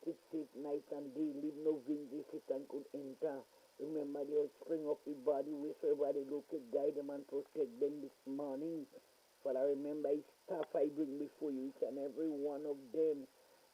it safe night and day. Leave no vintage Satan could enter. Remember the old spring of the body, wheresoever they look at, guide them and protect them this morning. Father, remember his staff I bring before you, each and every one of them.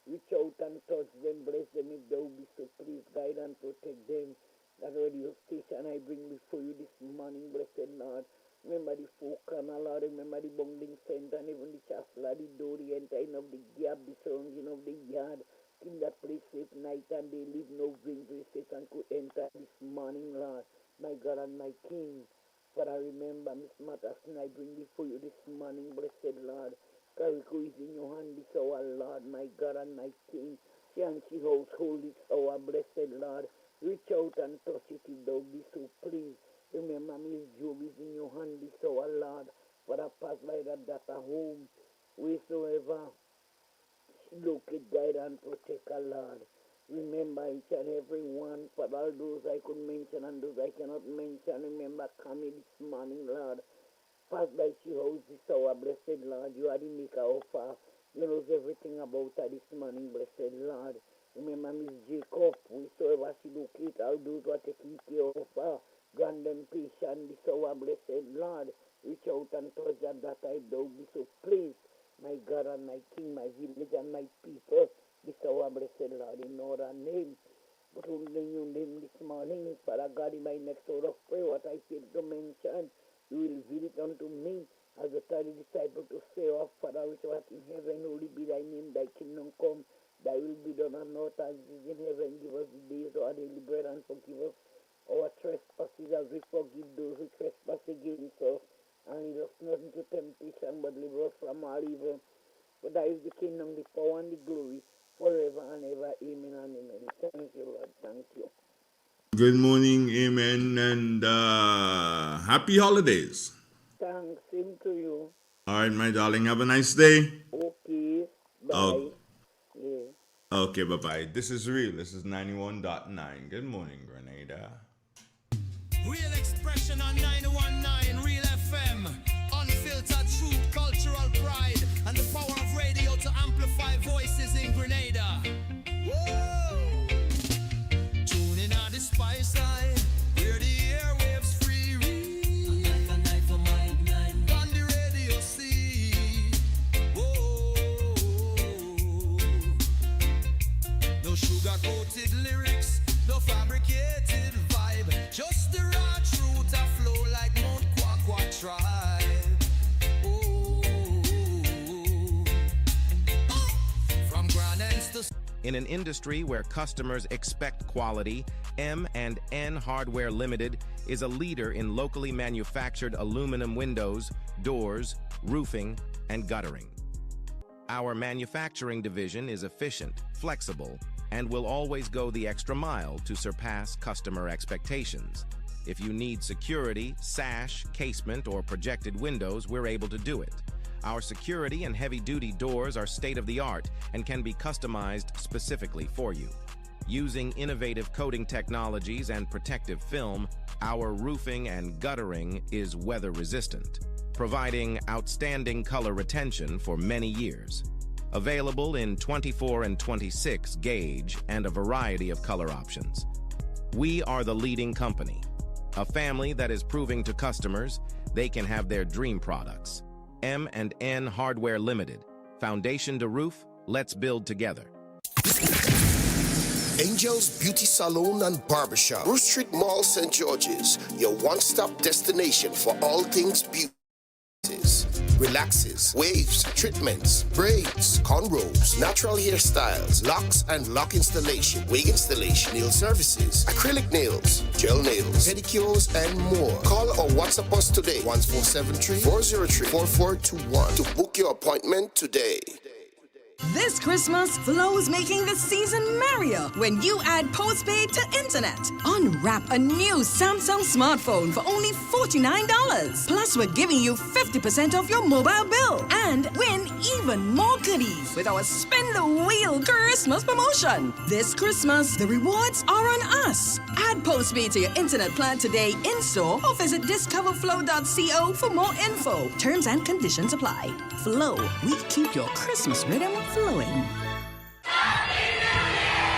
Reach out and touch them, bless them if thou be so please, guide and protect them. That radio station I bring before you this morning, blessed Lord. Remember the folk and Lord, remember the bungling center and even the chasla, the door, the entering of the gap, the surrounding of the yard. In that place safe night and day, leave no veins where Satan could enter this morning, Lord. My God and my King. But I remember Miss Matterson I bring before you this morning, blessed Lord. Carico is in your hand this hour, Lord, my God and my King. She and she household this hour, blessed Lord. Reach out and touch it if thou be so pleased. Remember Miss Job is in your hand this hour, Lord. But I pass by that data home, wheresoever she locate, guide and protect her, Lord. Remember each and every one, for all those I could mention and those I cannot mention. Remember coming this morning, Lord. Pass by she house this hour, blessed Lord. You are the maker of her. You know everything about her this morning, blessed Lord. Remember Miss Jacob, whosoever she locate, all those who are taking care of her. Grant them patience this hour, blessed Lord. Reach out and touch that I don't be so pleased. My God and my King, my village and my people, this hour, blessed Lord, in no other name. But only your name this morning, Father God, in my next hour of prayer, what I failed to mention, you will reveal it unto me, as I tell the disciple to say, oh, Father, which art in heaven, holy be thy name, thy kingdom come, thy will be done on earth as it is in heaven. Give us the days of our daily bread and forgive us our trespasses as we forgive those who trespass against us. And lead us not into temptation, but deliver us from all evil. For that is the kingdom, the power, and the glory, forever and ever. Amen and amen. Thank you, Lord. Thank you. Good morning, amen, and happy holidays. Thanks, same to you. All right, my darling, have a nice day. Okay, bye. Oh, Yeah. okay, bye-bye. This is real. This is 91.9. Good morning, Grenada. Real expression on 919 Real FM. Unfiltered truth, cultural pride, and the power of radio to amplify voices in Grenada. Whoa! Tuning on the spice side, where the airwaves free read. On the radio see. Whoa! No sugar-coated lyrics, no fabricated vibe, just the raw truth a flow like Mount Kwakwa tribe. Oh, from Grand Ends to In an industry where customers expect quality, M&N Hardware Limited is a leader in locally manufactured aluminum windows, doors, roofing, and guttering. Our manufacturing division is efficient, flexible, and will always go the extra mile to surpass customer expectations. If you need security, sash, casement, or projected windows, we're able to do it. Our security and heavy-duty doors are state-of-the-art and can be customized specifically for you. Using innovative coating technologies and protective film, our roofing and guttering is weather-resistant, providing outstanding color retention for many years. Available in 24 and 26 gauge and a variety of color options. We are the leading company, a family that is proving to customers they can have their dream products. M&N Hardware Limited. Foundation to roof, let's build together. Angel's Beauty Salon and Barbershop, Bruce Street Mall, St. George's, your one-stop destination for all things beauty. Relaxes, waves, treatments, braids, cornrows, natural hairstyles, locks and lock installation, wig installation, nail services, acrylic nails, gel nails, pedicures, and more. Call or WhatsApp us today, 1473-403-4421 to book your appointment today. This Christmas, Flow's making the season merrier when you add postpaid to internet. Unwrap a new Samsung smartphone for only $49. Plus, we're giving you 50% off your mobile bill. And win even more goodies with our Spin the Wheel Christmas promotion. This Christmas, the rewards are on us. Add postpaid to your internet plan today in-store or visit discoverflow.co for more info. Terms and conditions apply. Flow, we keep your Christmas rhythm flowing. Happy New Year!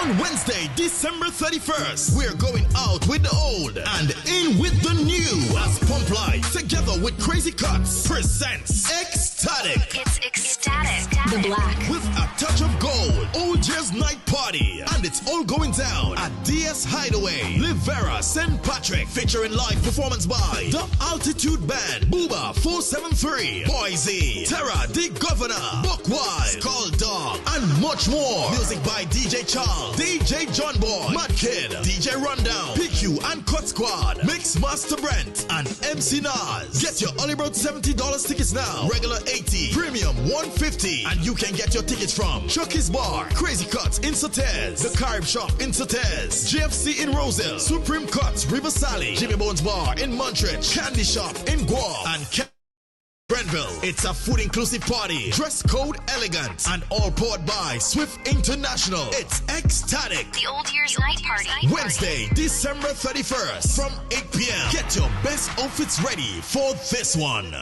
On Wednesday, December 31st, we're going out with the old and in with the new as Pump Light, together with Crazy Cuts, presents Ecstatic. It's ecstatic. The black. With a touch of gold, Old Year's Night Party. And it's all going down at DS Hideaway, Livera, St. Patrick, featuring live performance by The Altitude Band, Booba 473, Boise, Terra, The Governor, Buckwild, Call Dog, and much more. Music by DJ Charles, DJ John Boy, Mad Kid, DJ Rundown, PQ and Cut Squad, Mix Master Brent, and MC Nas. Get your early bird $70 tickets now. Regular $80, premium $150, and you can get your tickets from Chucky's Bar, Crazy Cuts in Sotez, The Carib Shop in Sotez, GFC in Roselle, Supreme Cuts, River Sally, Jimmy Bones Bar in Montreal, Candy Shop in Guam, and Grenville. It's a food inclusive party. Dress code elegant and all poured by Swift International. It's Ecstatic. The Old Year's Night Party. Wednesday, December 31st from 8 p.m. Get your best outfits ready for this one.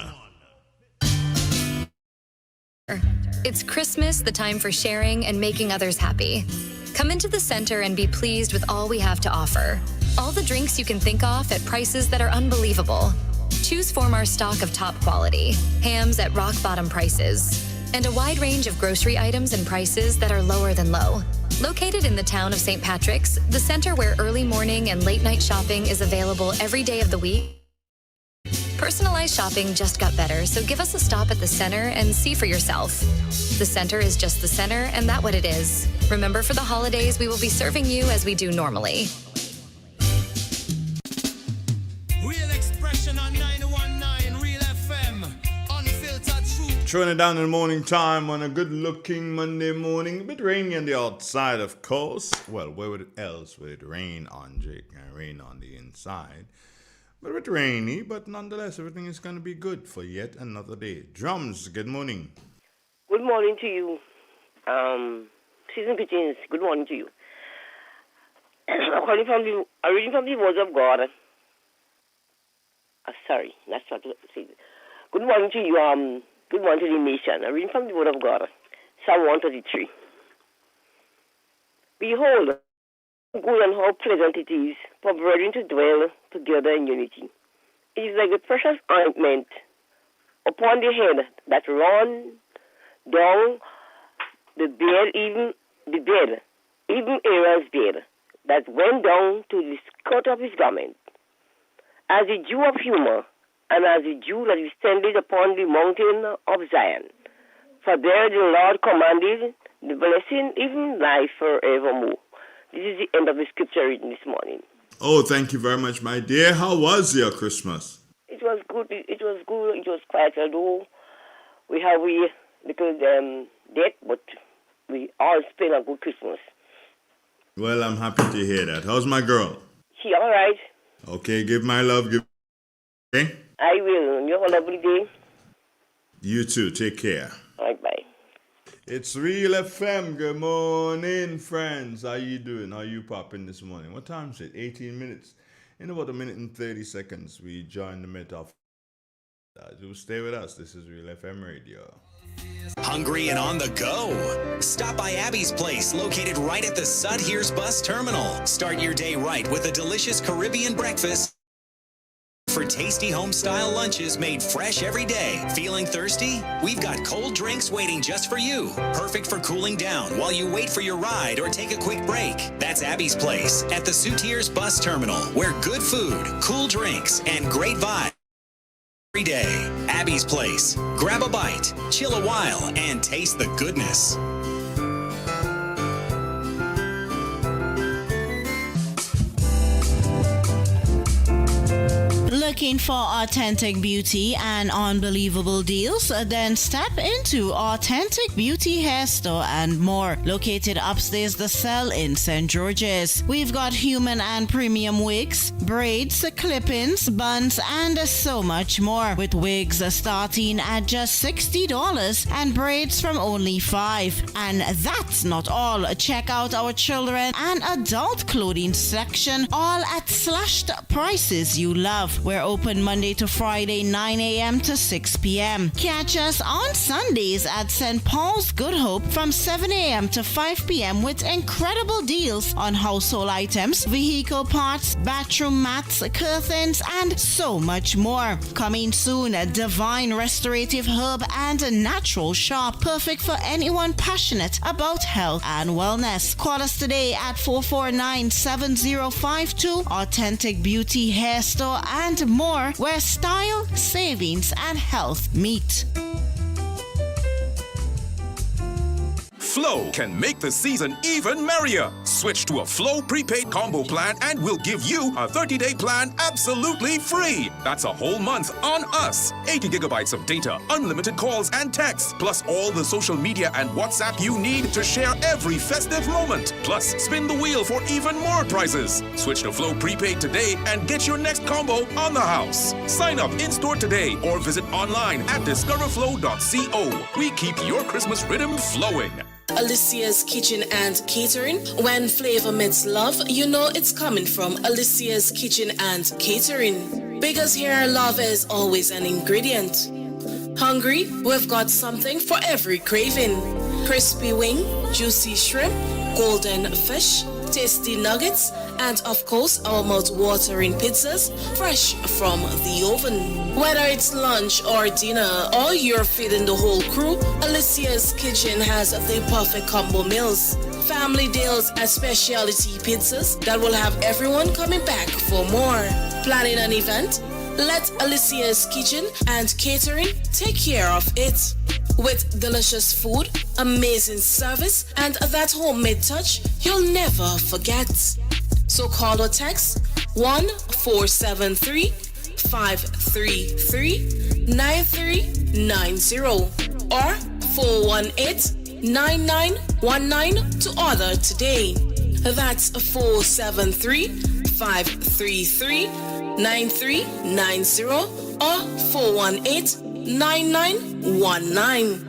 It's Christmas, the time for sharing and making others happy. Come into the center and be pleased with all we have to offer. All the drinks you can think of at prices that are unbelievable. Choose from our stock of top quality, hams at rock bottom prices, and a wide range of grocery items and prices that are lower than low. Located in the town of St. Patrick's, the center where early morning and late night shopping is available every day of the week. Personalized shopping just got better, so give us a stop at the center and see for yourself. The center is just the center, and that's what it is. Remember, for the holidays, we will be serving you as we do normally. Real expression on 919 Real FM. Unfiltered truth. Throwing it down in the morning time on a good-looking Monday morning. A bit rainy on the outside, of course. Well, where would it else would it rain on, Jake? Rain on the inside. But a bit rainy, but nonetheless, everything is going to be good for yet another day. Drums, good morning. Good morning to you. Season greetings. Good morning to you. I'm reading from the words of God. Sorry, that's not to say. Good morning to you. Good morning to the nation. I'm reading from the word of God. Psalm 133. Behold, good and how pleasant it is for brethren to dwell together in unity. It is like a precious ointment upon the head that run down the beard, even Aaron's beard, that went down to the skirt of his garment, as the dew of humor, and as the dew that descended upon the mountain of Zion. For there the Lord commanded the blessing, even life forevermore. This is the end of the scripture reading this morning. Oh, thank you very much, my dear. How was your Christmas? It was good. It was good. It was quiet. Although we have a little debt, but we all spent a good Christmas. Well, I'm happy to hear that. How's my girl? She all right. Okay, give my love. Okay? I will. You have a lovely day. You too. Take care. All right, bye. It's Real FM. Good morning, friends. How you doing? How you popping this morning? What time is it? 18 minutes. In about a minute and 30 seconds, we join the Met-Off. Do stay with us. This is Real FM Radio. Hungry and on the go? Stop by Abby's Place, located right at the Sudhears Bus Terminal. Start your day right with a delicious Caribbean breakfast for tasty home-style lunches made fresh every day. Feeling thirsty? We've got cold drinks waiting just for you. Perfect for cooling down while you wait for your ride or take a quick break. That's Abby's Place at the Sudhears Bus Terminal, where good food, cool drinks, and great vibes every day. Abby's Place. Grab a bite, chill a while, and taste the goodness. Looking for authentic beauty and unbelievable deals? Then step into Authentic Beauty Hair Store and More, located upstairs the Cell in St. George's. We've got human and premium wigs, braids, clip-ins, buns, and so much more, with wigs starting at just $60 and braids from only $5. And that's not all. Check out our children and adult clothing section, all at slashed prices you love. We're open Monday to Friday, 9 a.m. to 6 p.m. Catch us on Sundays at St. Paul's Good Hope from 7 a.m. to 5 p.m. with incredible deals on household items, vehicle parts, bathroom mats, curtains, and so much more. Coming soon, a Divine Restorative Herb and Natural Shop, perfect for anyone passionate about health and wellness. Call us today at 449-7052. Authentic Beauty Hair Store and more, where style, savings, and health meet. Flow can make the season even merrier. Switch to a Flow prepaid combo plan and we'll give you a 30-day plan absolutely free. That's a whole month on us. 80 gigabytes of data, unlimited calls and texts, plus all the social media and WhatsApp you need to share every festive moment. Plus, spin the wheel for even more prizes. Switch to Flow prepaid today and get your next combo on the house. Sign up in-store today or visit online at discoverflow.co. We keep your Christmas rhythm flowing. Alicia's Kitchen and Catering. When flavor meets love, you know it's coming from Alicia's Kitchen and Catering. Because here, love is always an ingredient. Hungry? We've got something for every craving. Crispy wing, juicy shrimp, golden fish, tasty nuggets, and of course our mouth-watering pizzas fresh from the oven. Whether it's lunch or dinner or you're feeding the whole crew, Alicia's Kitchen has the perfect combo meals. Family deals and specialty pizzas that will have everyone coming back for more. Planning an event? Let Alicia's Kitchen and Catering take care of it. With delicious food, amazing service, and that homemade touch you'll never forget. So call or text 1-473-533-9390 or 418-9919 to order today. That's 473-533-9390 or 418-9919.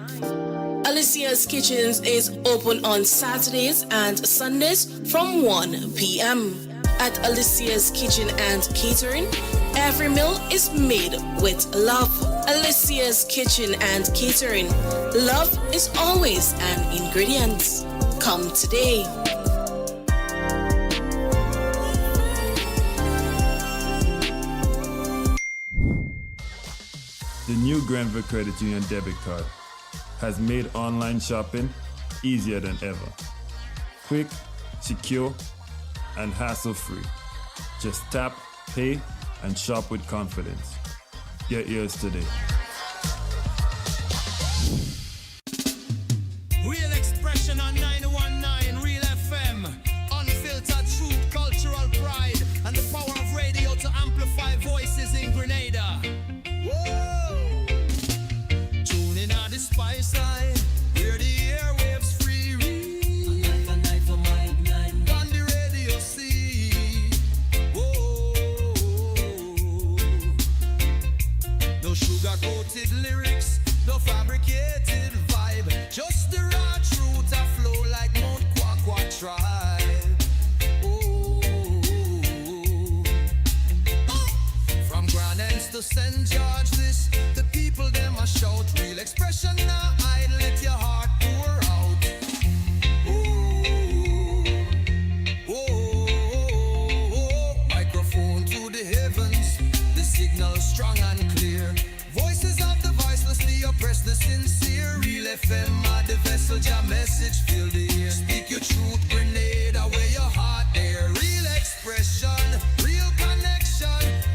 Alicia's Kitchens is open on Saturdays and Sundays from 1 p.m. At Alicia's Kitchen and Catering, every meal is made with love. Alicia's Kitchen and Catering. Love is always an ingredient. Come today. The new Grenville Credit Union debit card has made online shopping easier than ever. Quick, secure, and hassle-free. Just tap, pay, and shop with confidence. Get yours today. Real expression on 919 Real FM. Unfiltered truth, cultural pride, and the power of radio to amplify voices in Grenada. Whoa! Tune in on the spice side, where the airwaves free read. A night for my night. On the radio see. Whoa! No sugar-coated lyrics, no fabricated vibe. Just the raw truth I flow like Mount Kwakwa tribe. Oh. From Grand Ends to St. George, this the people them a shout. Real expression now, I'd let your heart pour out. Microphone to the heavens, the signal strong and clear. Voices of the voiceless, the oppressed, the sincere. Real FM are the vessel, your message fill the air. Speak your truth, Grenada, where your heart there. Real expression, real connection.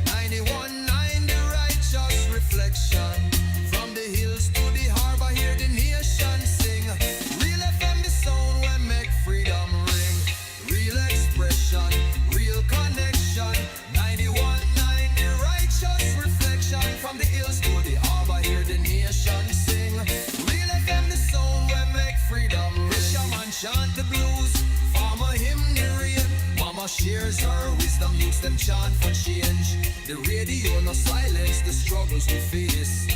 91.9 the righteous reflection. From the hills to the harbor, hear the nation sing. Real FM, the sound where make freedom ring. Real expression, real connection. 91.9 the righteous reflection. From the hills to the harbor, hear the nation sing. Real FM, the sound where make freedom ring. Fisherman chant the blues, farmer hymn the rain. Mama shares her wisdom, youths them chant for change. The radio no silence the struggles we face.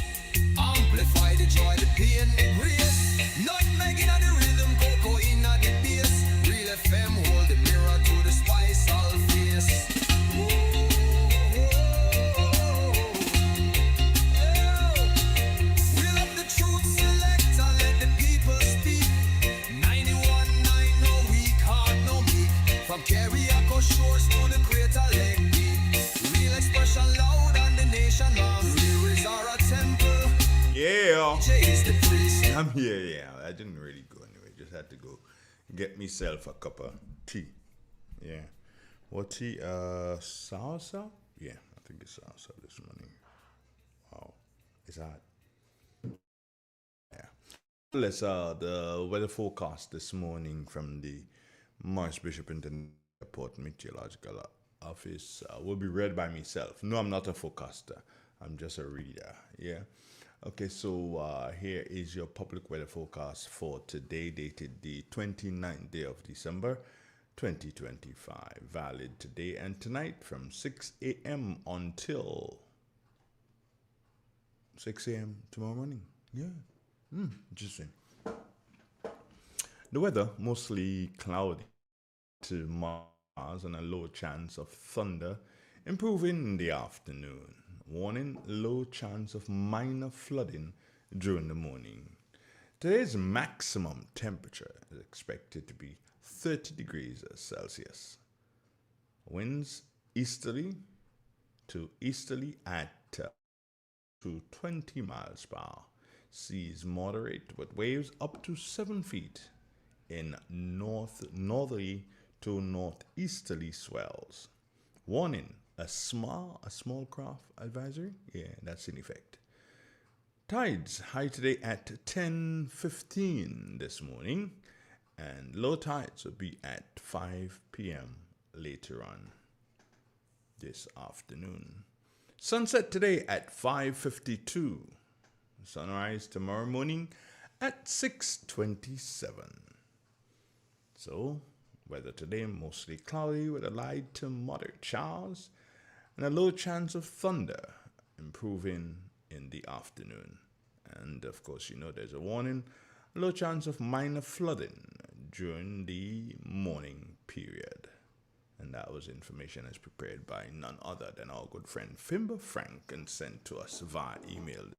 Amplify the joy, the pain, the grace. Not making of the rhythm, cocoa in the bass. Real FM hold the mirror to the spice all face. I'm here, yeah. I didn't really go anyway. Just had to go get myself a cup of tea. Yeah. What tea? Salsa? Yeah, I think it's salsa this morning. Wow. It's hot. Yeah. Let's the weather forecast this morning from the Morris Bishop International Airport Meteorological Office will be read by myself. No, I'm not a forecaster. I'm just a reader. Yeah. Okay, so here is your public weather forecast for today, dated the 29th day of December, 2025. Valid today and tonight from 6 a.m. until 6 a.m. tomorrow morning. Yeah. Interesting. The weather mostly cloudy to Mars and a low chance of thunder, improving in the afternoon. Warning, low chance of minor flooding during the morning. Today's maximum temperature is expected to be 30 degrees Celsius. Winds easterly to easterly at to 20 miles per hour. Seas moderate with waves up to 7 feet in northerly to northeasterly swells. Warning, a small craft advisory. Yeah, that's in effect. Tides high today at 10:15 this morning, and low tides will be at 5 p.m. later on this afternoon. Sunset today at 5:52. Sunrise tomorrow morning at 6:27. So, weather today mostly cloudy with a light to moderate showers and a low chance of thunder, improving in the afternoon. And of course, there's a warning, low chance of minor flooding during the morning period. And that was information as prepared by none other than our good friend Fimber Frank and sent to us via email.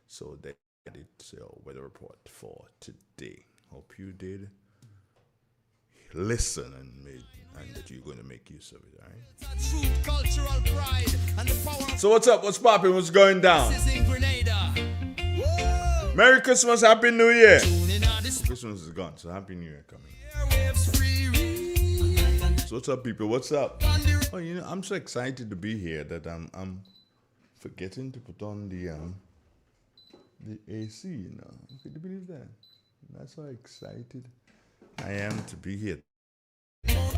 So that it's your weather report for today. Hope you did listen and that you're going to make use of it, all right? So what's up? What's popping? What's going down? Merry Christmas, Happy New Year. Christmas is gone, so Happy New Year coming. So what's up, people? What's up? Oh, I'm so excited to be here that I'm forgetting to put on the AC. Could you believe that? That's how excited I am to be here.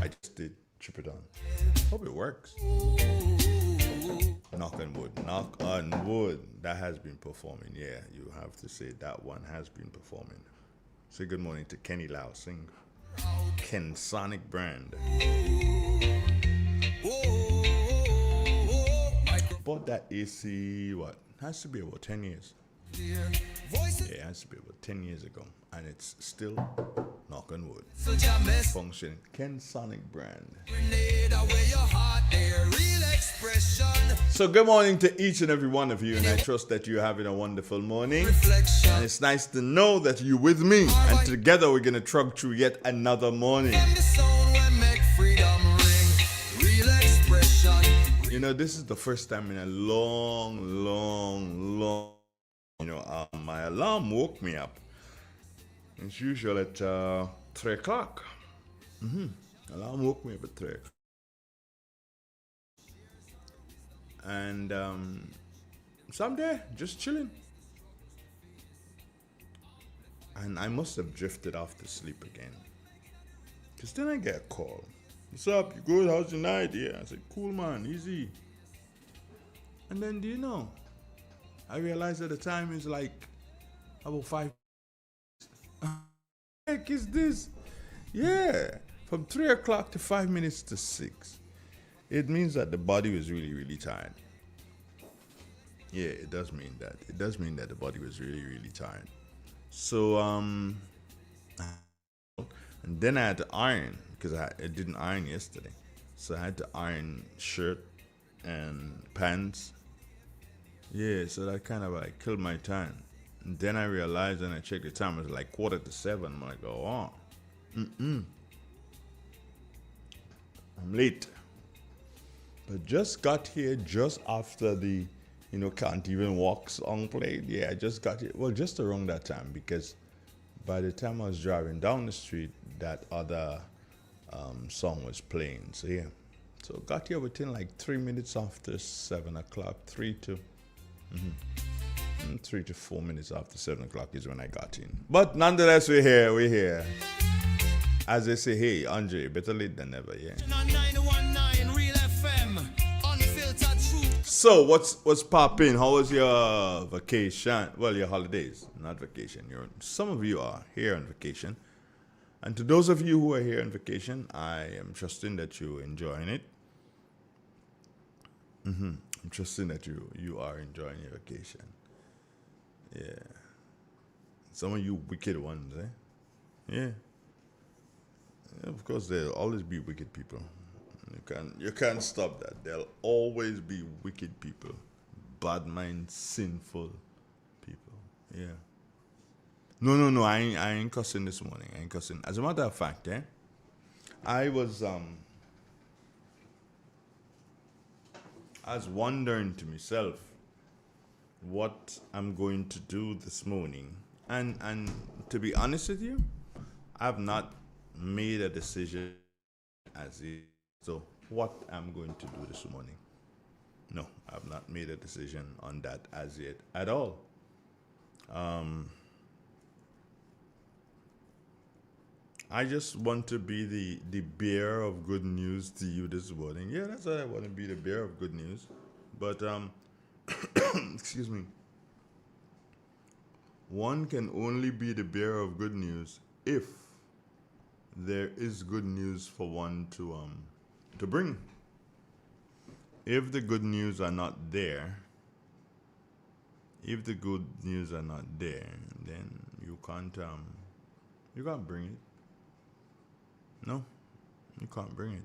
I just did trip it on. Hope it works. Knock on wood. Knock on wood. That has been performing. Yeah, you have to say that one has been performing. Say good morning to Kenny Lau Sing. Ken Sonic Brand. Bought that AC, has to be about 10 years. Yeah, it has to be about 10 years ago. And it's still, knock on wood, functioning. Ken Sonic Brand. So good morning to each and every one of you, and I trust that you're having a wonderful morning. And it's nice to know that you're with me, and together we're going to trudge through yet another morning. This is the first time in a long, my alarm woke me up. It's usual at 3 o'clock. Alarm woke me up at 3 o'clock. And so I'm there, just chilling. And I must have drifted off to sleep again. Because then I get a call. What's up? You good? How's your night? Yeah. I said, cool, man. Easy. And then, do you know? I realized at the time is like about 5. What the heck is this? Yeah. From 3 o'clock to 5 minutes to 6. It means that the body was really, really tired. Yeah, it does mean that. It does mean that the body was really, really tired. So, and then I had to iron, because I didn't iron yesterday. So I had to iron shirt and pants. Yeah, so that kind of killed my time. And then I realized, and I checked the time, it was like 7:15. I'm like, oh, I'm late. But just got here just after the can't even walk song played. Yeah, I just got it. Well, just around that time, because by the time I was driving down the street, that other song was playing. So yeah, so got here within like 3 minutes after 7 o'clock. 3 to 4 minutes after 7 o'clock is when I got in. But nonetheless, we're here. We're here. As they say, hey, Andre, better late than never, yeah. So, what's popping? How was your vacation? Well, your holidays, not vacation. Some of you are here on vacation. And to those of you who are here on vacation, I am trusting that you're enjoying it. I'm trusting that you are enjoying your vacation. Yeah. Some of you wicked ones, eh? Yeah. Of course, there'll always be wicked people. You can't stop that. There'll always be wicked people, bad mind, sinful people. Yeah. No. I ain't cussing this morning. I ain't cussing. As a matter of fact, I was wondering to myself what I'm going to do this morning, and to be honest with you, I've not made a decision as yet. So what I'm going to do this morning. No, I've not made a decision on that as yet at all. I just want to be the bearer of good news to you this morning. Yeah, that's what I want to be, the bearer of good news. But excuse me. One can only be the bearer of good news if there is good news for one to bring. If the good news are not there, then you can't bring it. No, you can't bring it.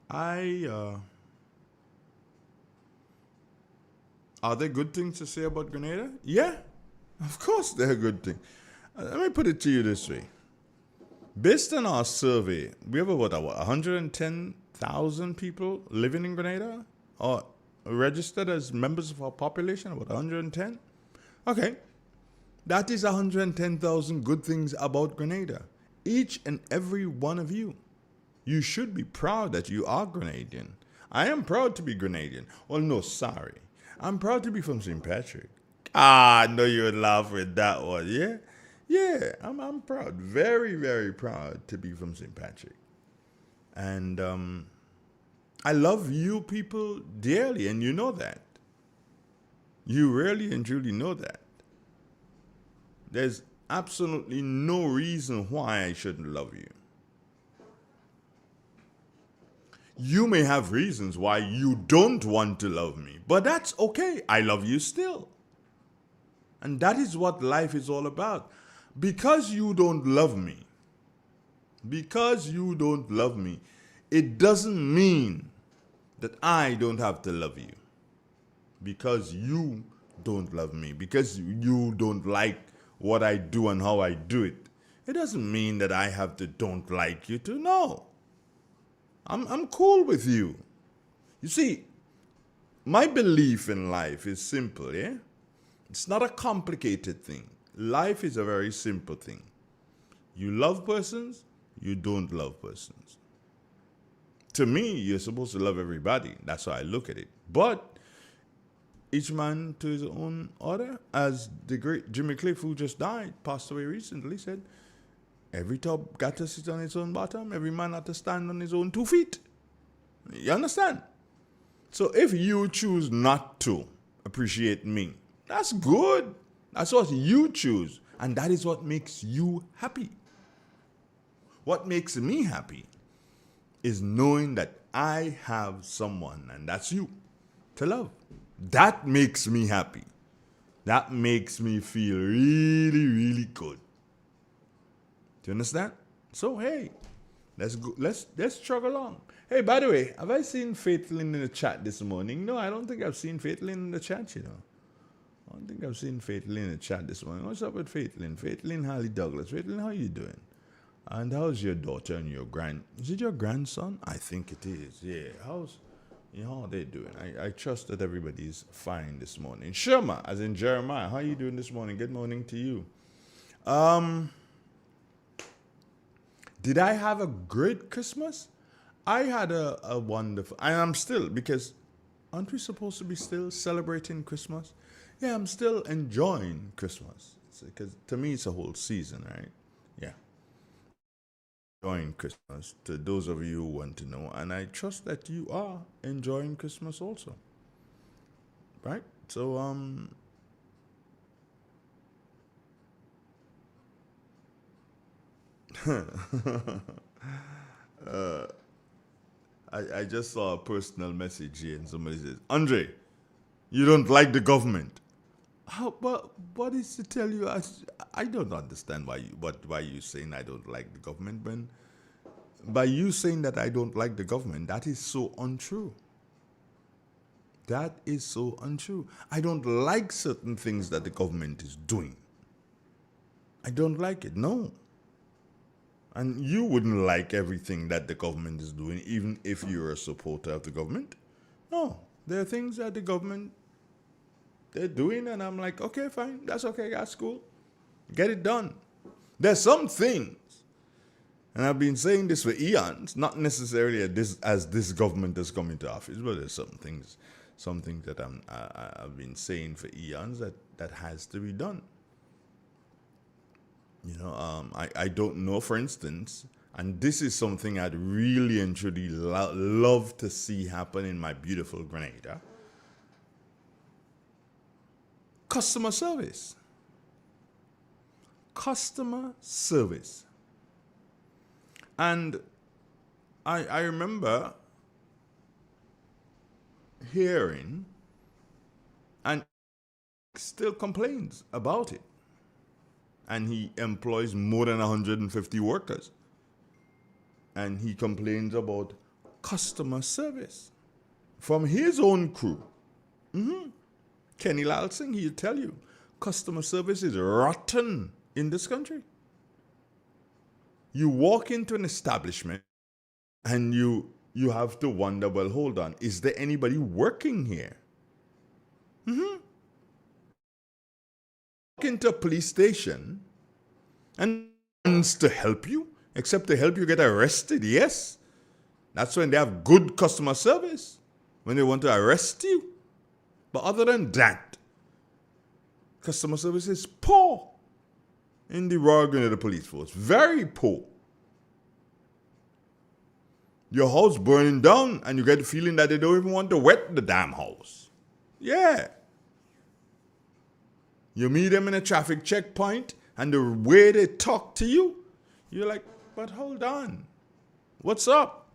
Are there good things to say about Grenada? Yeah, of course they're a good thing. Let me put it to you this way. Based on our survey, we have about 110,000 people living in Grenada, or registered as members of our population, about 110. Okay, that is 110,000 good things about Grenada. Each and every one of you. You should be proud that you are Grenadian. I am proud to be Grenadian. Well, no, sorry. I'm proud to be from St. Patrick. I know you would laugh with that one, yeah? Yeah, I'm proud. Very, very proud to be from St. Patrick. And I love you people dearly, and you know that. You really and truly know that. There's absolutely no reason why I shouldn't love you. You may have reasons why you don't want to love me, but that's okay. I love you still. And that is what life is all about. Because you don't love me, it doesn't mean that I don't have to love you. Because you don't love me, because you don't like what I do and how I do it, it doesn't mean that I have to don't like you too. No. I'm cool with you. You see, my belief in life is simple, yeah? It's not a complicated thing. Life is a very simple thing. You love persons, you don't love persons. To me, you're supposed to love everybody. That's how I look at it. But each man to his own order. As the great Jimmy Cliff, who just died, passed away recently, said, every top got to sit on its own bottom. Every man had to stand on his own 2 feet. You understand? So if you choose not to appreciate me, that's good. That's what you choose. And that is what makes you happy. What makes me happy is knowing that I have someone, and that's you, to love. That makes me happy. That makes me feel really, really good. Do you understand? So hey, let's go. Let's chug along. Hey, by the way, have I seen Faithlin in the chat this morning? No, I don't think I've seen Faithlin in the chat, you know. I don't think I've seen Faithlin in the chat this morning. What's up with Faithlin? Faithlin Holly Douglas. Faithlin, how you doing? And how's your daughter and is it your grandson? I think it is. Yeah. How are they doing? I trust that everybody's fine this morning. Sherma, as in Jeremiah, how are you doing this morning? Good morning to you. Did I have a great Christmas? I had a wonderful, and I'm still, because aren't we supposed to be still celebrating Christmas? Yeah, I'm still enjoying Christmas. Because to me, it's a whole season, right? Yeah. Enjoying Christmas, to those of you who want to know, and I trust that you are enjoying Christmas also. Right? So, I just saw a personal message here, and somebody says, Andre, you don't like the government. What is to tell you? I don't understand why you saying I don't like the government. When by you saying that I don't like the government, that is so untrue. That is so untrue. I don't like certain things that the government is doing. I don't like it. No. And you wouldn't like everything that the government is doing, even if you're a supporter of the government. No. There are things that the government they're doing, and I'm like, okay, fine, that's okay, that's cool. Get it done. There's some things, and I've been saying this for eons, not necessarily as this government has come into office, but there's some things that I've been saying for eons that has to be done. You know, I don't know, for instance, and this is something I'd really and truly love to see happen in my beautiful Grenada. Customer service. Customer service. And I remember hearing, and still complains about it. And he employs more than 150 workers. And he complains about customer service from his own crew. Kenny Lal Singh, he'll tell you, customer service is rotten in this country. You walk into an establishment and you have to wonder, well, hold on, is there anybody working here? Walk into a police station and wants to help you, except to help you get arrested, yes. That's when they have good customer service, when they want to arrest you. But other than that, customer service is poor in the Royal Grenada Police Force. Very poor. Your house burning down and you get the feeling that they don't even want to wet the damn house. Yeah. You meet them in a traffic checkpoint and the way they talk to you, you're like, but hold on. What's up?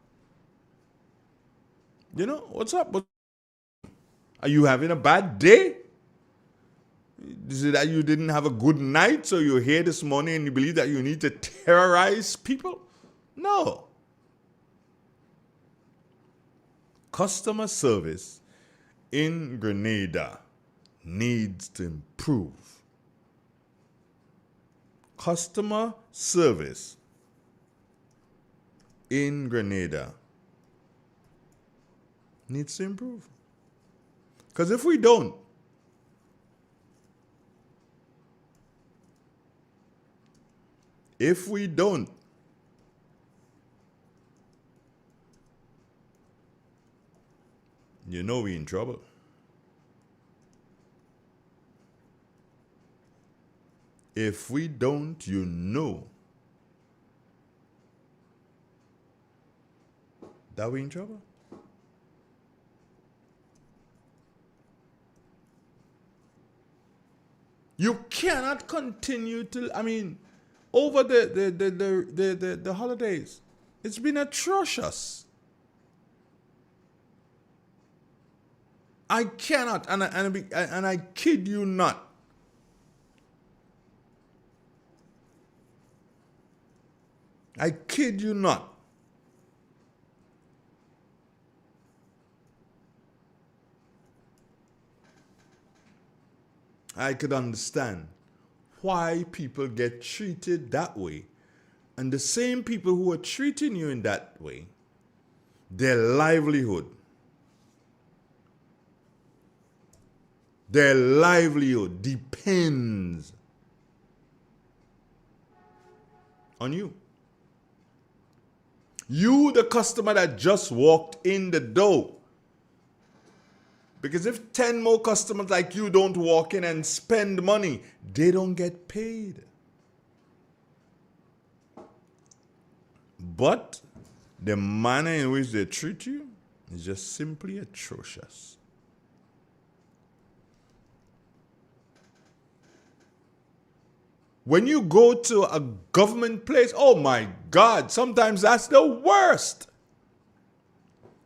You know, what's up? Are you having a bad day? Is it that you didn't have a good night, so you're here this morning and you believe that you need to terrorize people? No. Customer service in Grenada needs to improve. Customer service in Grenada needs to improve. Because if we don't, you know we're in trouble. If we don't, you know that we're in trouble. You cannot continue to, over the holidays, it's been atrocious. I cannot, and I kid you not. I kid you not. I could understand why people get treated that way And the same people who are treating you in that way, their livelihood depends on you. You, the customer that just walked in the door. Because if 10 more customers like you don't walk in and spend money, they don't get paid. But the manner in which they treat you is just simply atrocious. When you go to a government place, oh my God, sometimes that's the worst.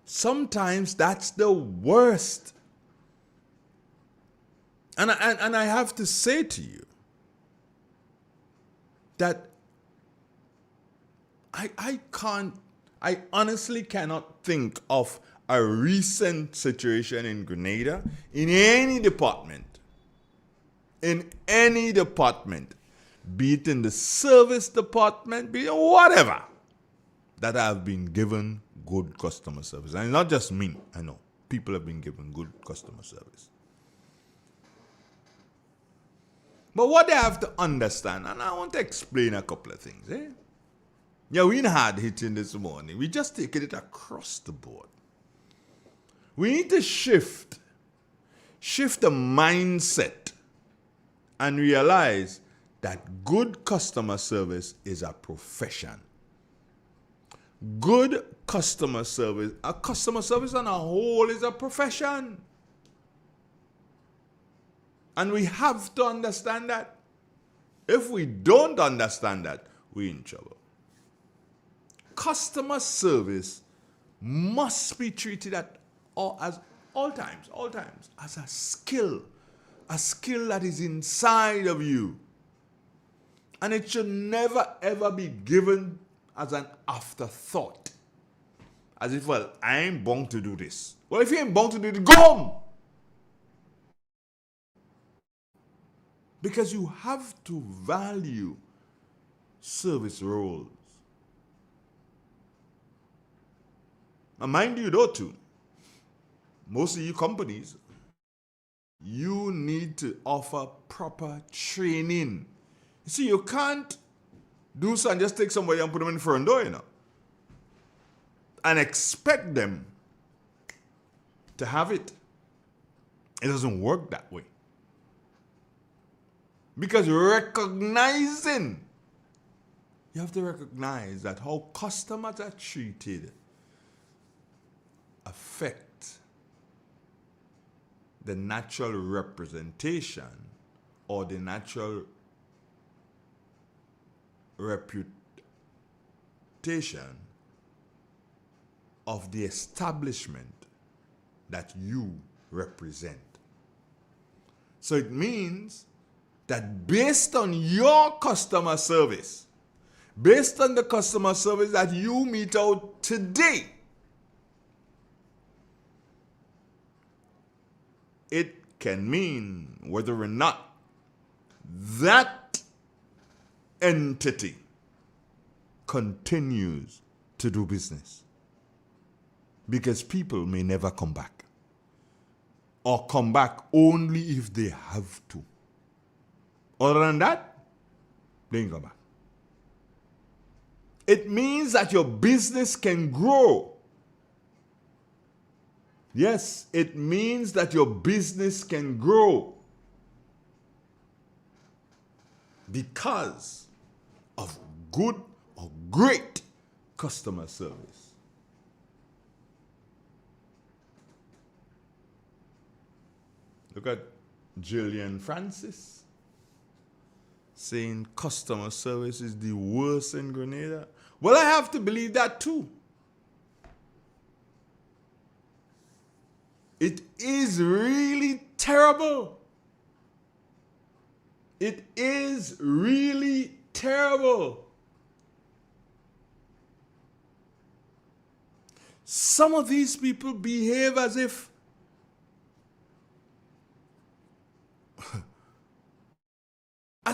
Sometimes that's the worst. And I have to say to you that I honestly cannot think of a recent situation in Grenada, in any department, be it in the service department, be it whatever, that I have been given good customer service. And not just me, I know. People have been given good customer service. But what they have to understand, and I want to explain a couple of things. Yeah, we ain't hard hitting this morning. We just taking it across the board. We need to shift the mindset and realize that good customer service is a profession. Good customer service on a whole is a profession. And we have to understand that. If we don't understand that, we're in trouble. Customer service must be treated as all times, as a skill that is inside of you. And it should never ever be given as an afterthought. As if, well, I ain't born to do this. Well, if you ain't born to do it, go home. Because you have to value service roles. Now, mind you, though, too, most of you companies, you need to offer proper training. You see, you can't do so and just take somebody and put them in the front door, and expect them to have it. It doesn't work that way. Because you have to recognize that how customers are treated affect the natural representation or the natural reputation of the establishment that you represent. So it means that based on your customer service, based on the customer service that you mete out today, it can mean whether or not that entity continues to do business. Because people may never come back. Or come back only if they have to. Other than that, they ain't come back. It means that your business can grow. Yes, it means that your business can grow because of good or great customer service. Look at Jillian Francis saying customer service is the worst in Grenada. Well, I have to believe that too. It is really terrible. It is really terrible. Some of these people behave as if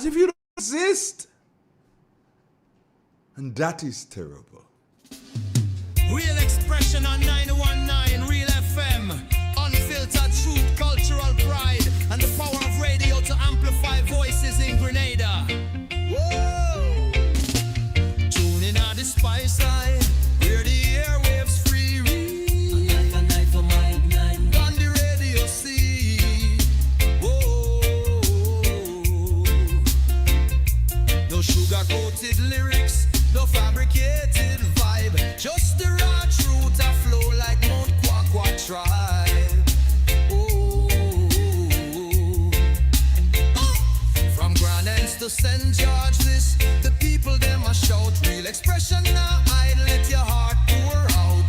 you don't exist. And that is terrible. Real expression on 919 Real FM. Unfiltered truth, cultural pride, and the power of radio to amplify voices in Grenada. Whoa! Tune in on the spice side, where the airwaves free read. A night for my night. On the radio see. Whoa! No sugar-coated lyrics, no fabricated vibe, just the raw truth a flow like Mount Kwakwa tribe. Oh. From Grand Anse to St. George, this the people them a shout. Real expression now, I let your heart pour out.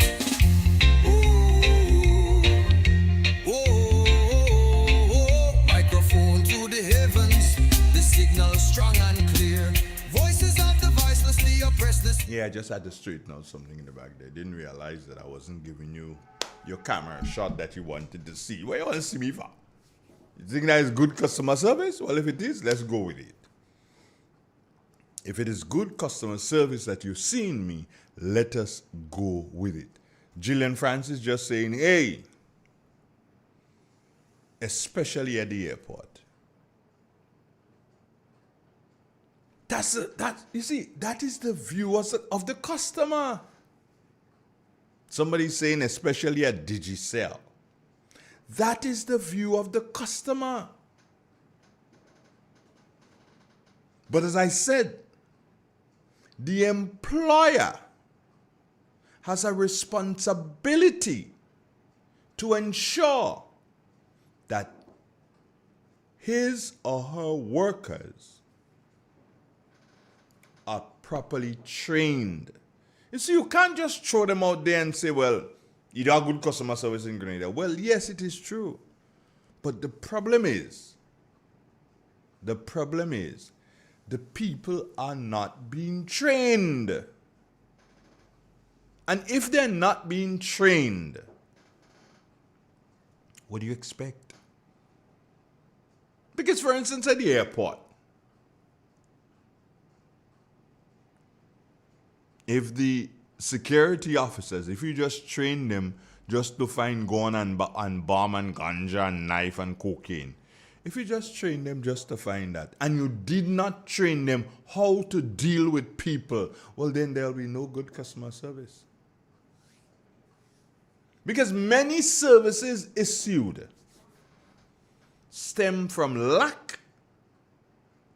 Microphone to the heavens, the signal strong and clear. Voices of the voicelessly oppressed. Yeah, I just had to straighten out something in the back there. Didn't realize that I wasn't giving you your camera shot that you wanted to see. What you want to see me for? You think that is good customer service? Well, if it is, let's go with it. If it is good customer service that you've seen me, let us go with it. Gillian Francis just saying, hey, especially at the airport. You see, that is the view of the customer. Somebody's saying, especially at Digicel. That is the view of the customer. But as I said, the employer has a responsibility to ensure that his or her workers are properly trained. You see, you can't just throw them out there and say, well, you have good customer service in Grenada. Well, yes, it is true. But the problem is, the people are not being trained. And if they're not being trained, what do you expect? Because, for instance, at the airport, if the security officers, if you just train them just to find gun and bomb and ganja and knife and cocaine, if you just train them just to find that, and you did not train them how to deal with people, well, then there'll be no good customer service. Because many services issued stem from lack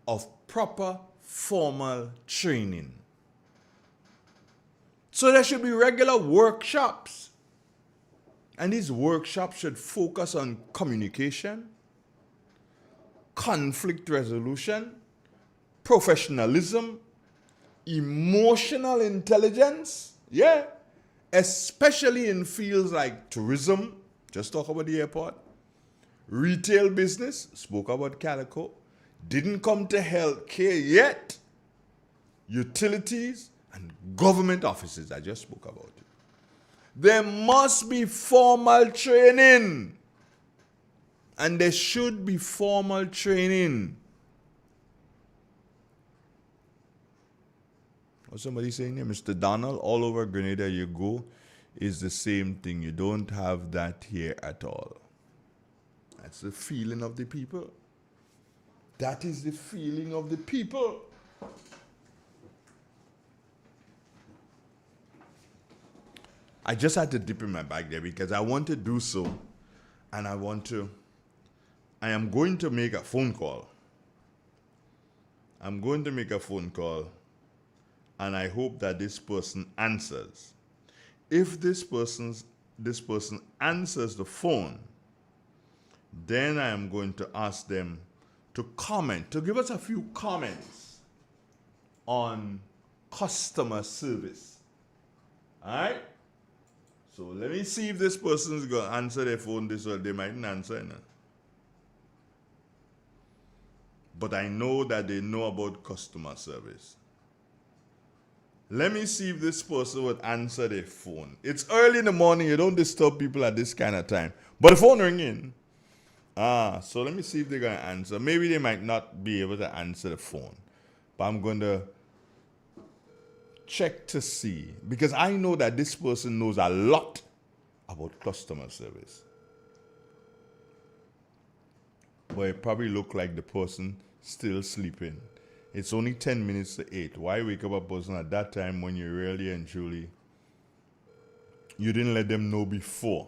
of proper formal training. So there should be regular workshops. And these workshops should focus on communication, conflict resolution, professionalism, emotional intelligence, especially in fields like tourism, just talk about the airport, retail business, spoke about Calico, didn't come to healthcare yet, utilities, and government offices, I just spoke about it. There must be formal training. And there should be formal training. What's somebody saying here? Mr. Donald, all over Grenada you go is the same thing. You don't have that here at all. That's the feeling of the people. That is the feeling of the people. I just had to dip in my bag there because I want to do so. And I am going to make a phone call. I'm going to make a phone call. And I hope that this person answers. If this person answers the phone, then I am going to ask them to comment, to give us a few comments on customer service. All right? So let me see if this person is going to answer their phone this way. They mightn't answer. But I know that they know about customer service. Let me see if this person would answer their phone. It's early in the morning. You don't disturb people at this kind of time. But the phone ringing. So let me see if they're going to answer. Maybe they might not be able to answer the phone. But I'm going to check to see, because I know that this person knows a lot about customer service. But it probably look like the person still sleeping. It's only 10 minutes to 8. Why wake up a person at that time when you really and truly, you didn't let them know before?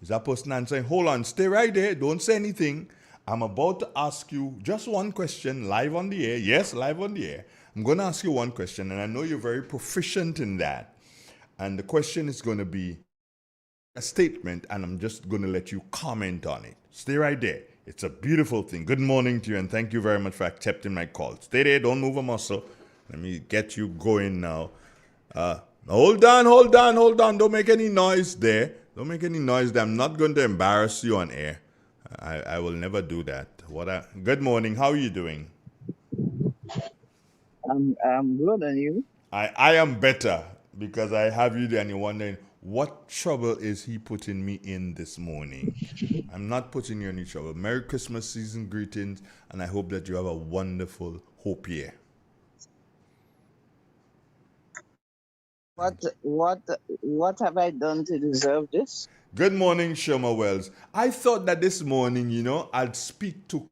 Is that person answering? Hold on, stay right there. Don't say anything. I'm about to ask you just one question live on the air. Yes, live on the air. I'm going to ask you one question, and I know you're very proficient in that. And the question is going to be a statement, and I'm just going to let you comment on it. Stay right there. It's a beautiful thing. Good morning to you, and thank you very much for accepting my call. Stay there. Don't move a muscle. Let me get you going now. Hold on. Don't make any noise there. I'm not going to embarrass you on air. I will never do that. Good morning. How are you doing? I'm good, and you? I am better because I have you there and you're wondering, what trouble is he putting me in this morning? I'm not putting you in any trouble. Merry Christmas season greetings, and I hope that you have a wonderful hope year. What have I done to deserve this? Good morning, Shoma Wells. I thought that this morning, I'd speak to,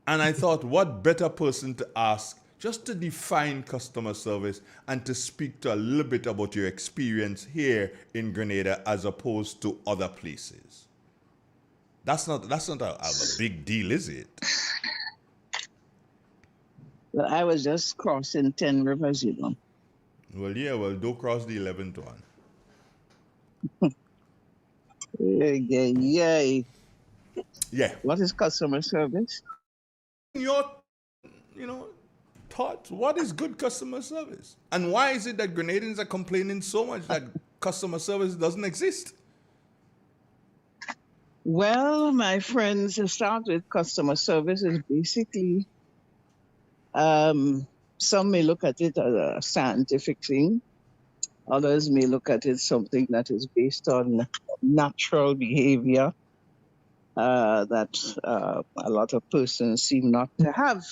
and I thought, what better person to ask just to define customer service and to speak to a little bit about your experience here in Grenada as opposed to other places. That's not a big deal, is it? Well, I was just crossing 10 rivers, Well, don't cross the 11th one. Yay. Yeah. What is customer service? Your, thoughts. What is good customer service? And why is it that Grenadians are complaining so much that customer service doesn't exist? Well, my friends, to start with, customer service is basically, some may look at it as a scientific thing. Others may look at it something that is based on natural behavior that a lot of persons seem not to have.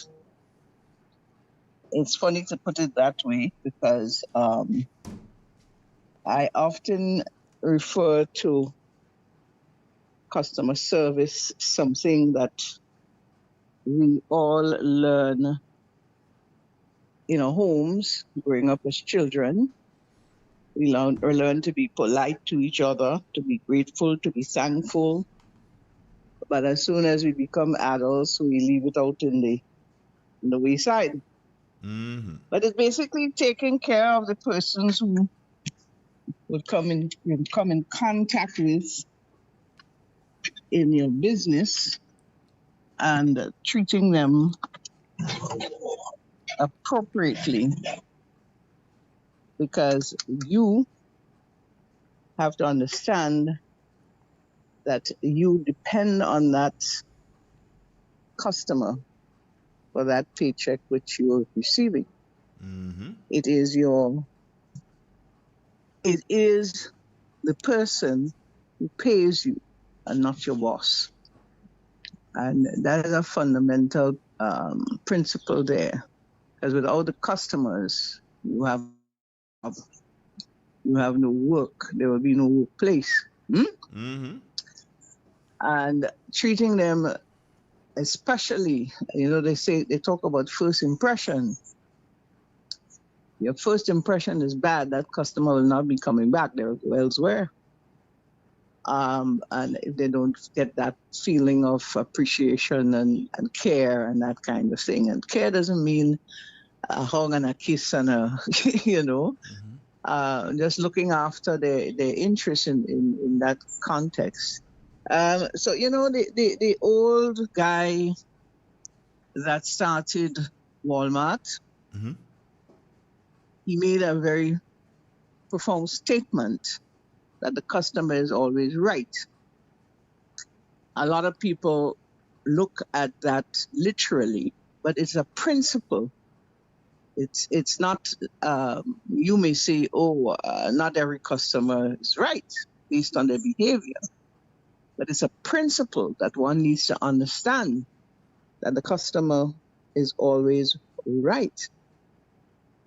It's funny to put it that way because I often refer to customer service something that we all learn in our homes growing up as children. We learn to be polite to each other, to be grateful, to be thankful. But as soon as we become adults, we leave it out in the wayside. Mm-hmm. But it's basically taking care of the persons who would come in contact with in your business and treating them appropriately, because you have to understand that you depend on that customer for that paycheck which you're receiving. Mm-hmm. It is the person who pays you and not your boss. And that is a fundamental principle there. Because without the customers, you have no work. There will be no workplace. Mm-hmm. And treating them, especially, they talk about first impression. Your first impression is bad, that customer will not be coming back. They'll go elsewhere. And if they don't get that feeling of appreciation and care and that kind of thing. And care doesn't mean a hug and a kiss and just looking after their interest in that context. So, the old guy that started Walmart, mm-hmm. he made a very profound statement that the customer is always right. A lot of people look at that literally, but it's a principle. It's not, you may say, not every customer is right based on their behavior. But it's a principle that one needs to understand, that the customer is always right.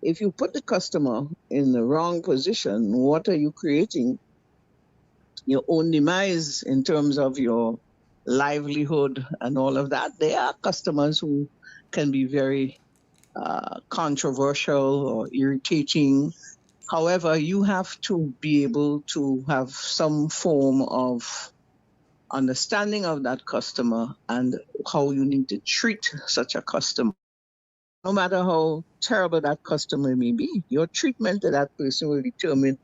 If you put the customer in the wrong position, what are you creating? Your own demise in terms of your livelihood and all of that. There are customers who can be very controversial or irritating. However, you have to be able to have some form of understanding of that customer and how you need to treat such a customer. No matter how terrible that customer may be, your treatment to that person will determine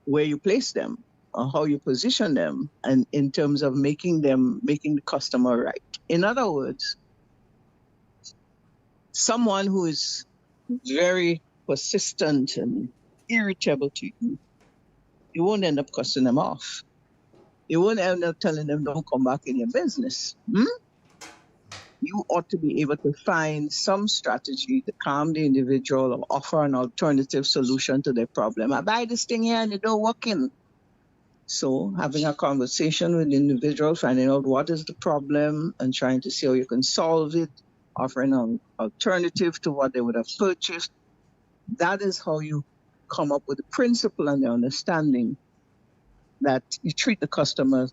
where you place them or how you position them and in terms of making the customer right. In other words, someone who is very persistent and irritable to you, you won't end up cussing them off. You won't end up telling them don't come back in your business. You ought to be able to find some strategy to calm the individual or offer an alternative solution to their problem. I buy this thing here and it don't work in. So having a conversation with the individual, finding out what is the problem and trying to see how you can solve it, offering an alternative to what they would have purchased. That is how you come up with the principle and the understanding that you treat the customer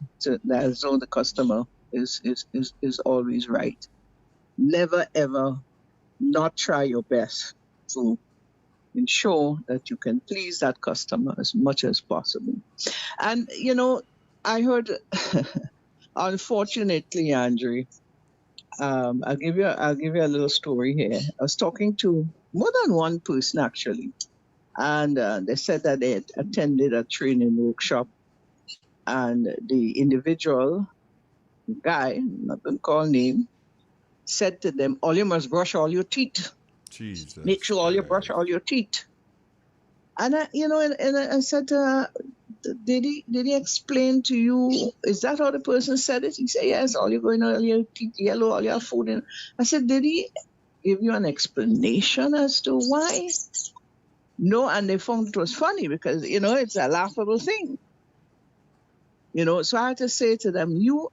as though the customer is always right. Never ever not try your best to ensure that you can please that customer as much as possible. And I heard, unfortunately, Andre, I'll give you a little story here. I was talking to more than one person actually, and they said that they had attended a training workshop, and the individual guy, I'm not going to call name, said to them, "All you must brush all your teeth. Jesus. Make sure all you brush all your teeth." And I said, did he explain to you, is that how the person said it? He said, yes, all you're going all your teeth yellow, all your food in. I said, did he give you an explanation as to why? No, and they found it was funny because, it's a laughable thing. So I had to say to them, you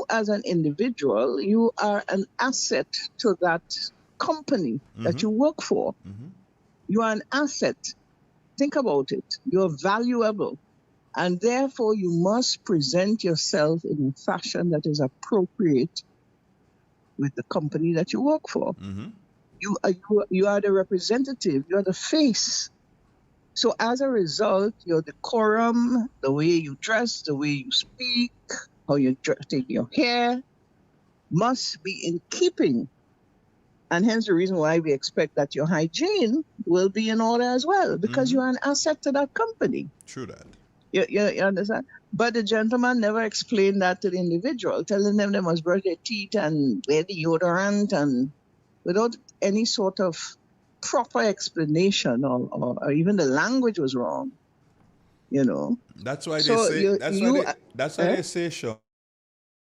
as an individual, you are an asset to that company that you work for. You are an asset. Think about it. You're valuable. And therefore, you must present yourself in a fashion that is appropriate with the company that you work for. You are the representative. You are the face. So as a result, your decorum, the way you dress, the way you speak, how you take your hair, must be in keeping. And hence the reason why we expect that your hygiene will be in order as well, because you are an asset to that company. True that. You understand? But the gentleman never explained that to the individual, telling them they must brush their teeth and wear deodorant, and without any sort of proper explanation, or even the language was wrong. That's why So they say. That's why they say, Sean.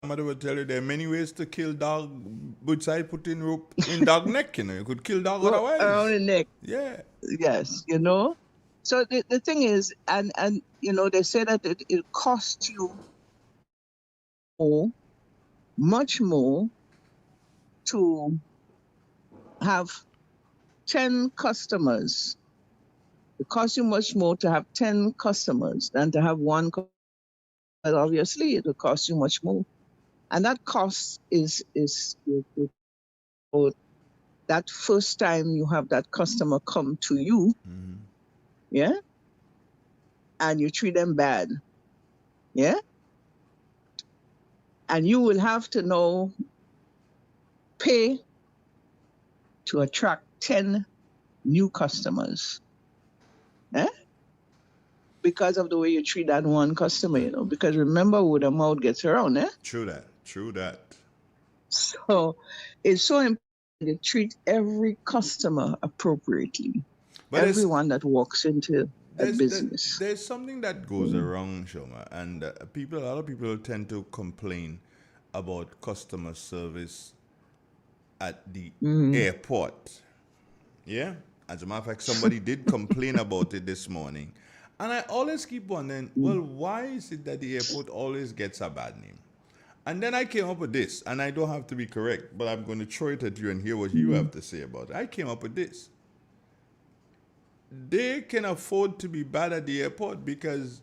Mother would tell you there are many ways to kill dog. But I put in rope in dog neck. You could kill dog otherwise. Around the neck. Yeah. Yes. So the thing is, and they say that it costs you much more to have 10 customers. It costs you much more to have 10 customers than to have one. But obviously, it will cost you much more. And that cost is that first time you have that customer come to you, yeah, and you treat them bad, yeah, and you will have to now pay to attract 10 new customers, because of the way you treat that one customer, because remember, word of mouth gets around, True that. So it's so important to treat every customer appropriately. But everyone that walks into a business. There's something that goes around, Shoma, and a lot of people tend to complain about customer service at the airport. Yeah? As a matter of fact, somebody did complain about it this morning. And I always keep wondering, well, why is it that the airport always gets a bad name? And then I came up with this, and I don't have to be correct, but I'm going to throw it at you and hear what you have to say about it. I came up with this. They can afford to be bad at the airport because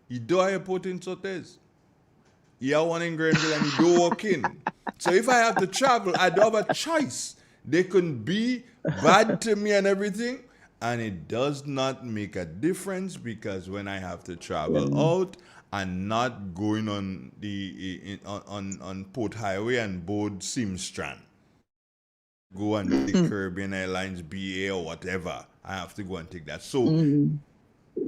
you do airport in Sotes. You have one in Granville and you do walk in. So if I have to travel, I don't have a choice. They can be bad to me and everything, and it does not make a difference because when I have to travel out and not going on the on Port Highway and board Simstrand, go and take Caribbean Airlines BA or whatever, I have to go and take that. So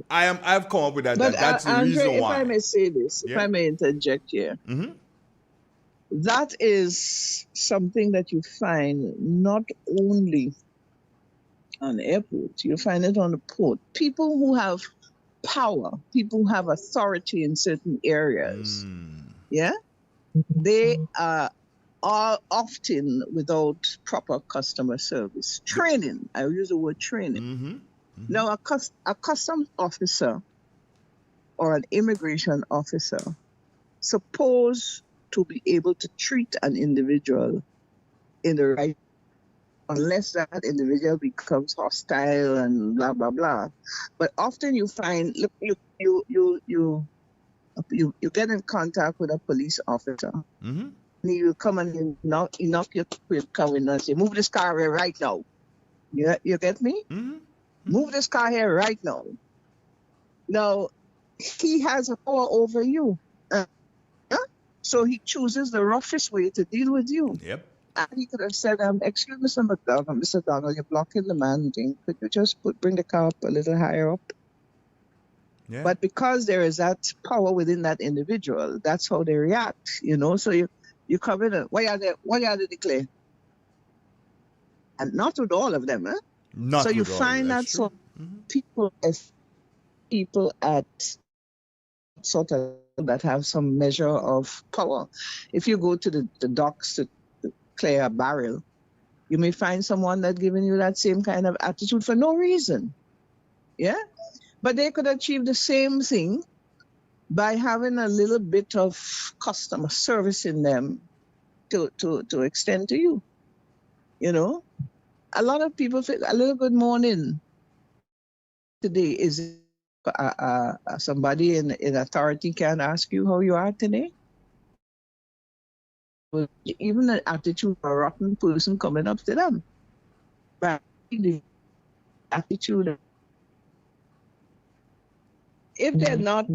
I've come up with that. But That's the Andre, reason why. if I may say this, if I may interject here, that is something that you find not only on airports, you find it on the port. People who have power, people who have authority in certain areas, they are often without proper customer service. Training, I use the word training. Now, a customs officer or an immigration officer supposed to be able to treat an individual in the right, unless that individual becomes hostile and blah blah blah. But often you find, look, you get in contact with a police officer. And he will come and knock your car window and say, "Move this car here right now." You get me? Move this car here right now. Now, he has a power over you. So he chooses the roughest way to deal with you. Yep. And he could have said, "Excuse me, Mr. Donald, you're blocking the man thing. Could you just bring the car up a little higher up?" Yeah. But because there is that power within that individual, that's how they react, So you come in and, why are they declare? And not with all of them, so you find that some people at sort of that have some measure of power. If you go to the docks to clear a barrel, you may find someone that's giving you that same kind of attitude for no reason. Yeah? But they could achieve the same thing by having a little bit of customer service in them to extend to you. A lot of people feel a little good morning today is somebody in authority can ask you how you are today. But even an attitude of a rotten person coming up to them. But the attitude, if they're not,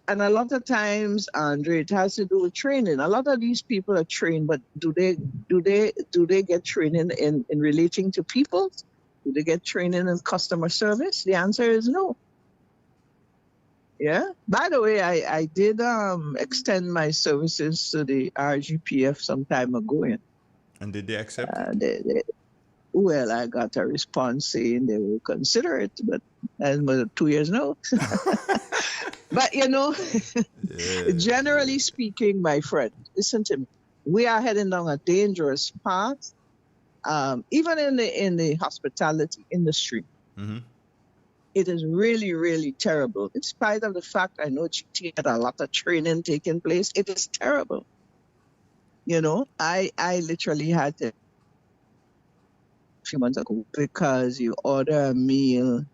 and a lot of times, Andre, it has to do with training. A lot of these people are trained, but do they get training in relating to people? Do they get training in customer service? The answer is no. Yeah. By the way, I did extend my services to the RGPF some time ago. And did they accept it? Well, I got a response saying they will consider it, but that's 2 years no. But generally speaking, my friend, listen to me. We are heading down a dangerous path. Even in the hospitality industry, it is really, really terrible. In spite of the fact I know GT had a lot of training taking place, it is terrible. I literally had to a few months ago because you order a meal,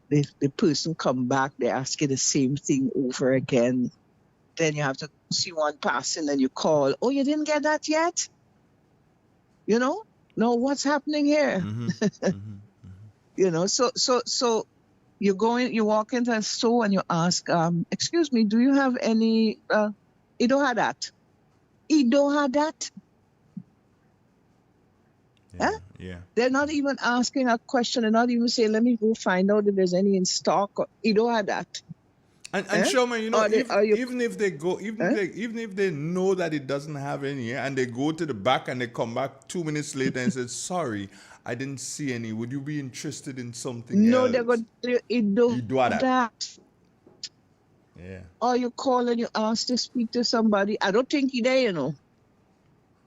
the person come back, they ask you the same thing over again. Then you have to see one passing and you call, "Oh, you didn't get that yet?" No, what's happening here? So you walk into a store and you ask, "Excuse me, do you have any Idohadat?" Idohadat? Yeah. They're not even asking a question. They're not even saying, "Let me go find out if there's any in stock." Or, Idohadat. And Showman, even if they go, even if they know that it doesn't have any, and they go to the back and they come back 2 minutes later and say, "Sorry, I didn't see any. Would you be interested in something else?" No, they're going to do that. Yeah. Or you call and you ask to speak to somebody. I don't think you're there,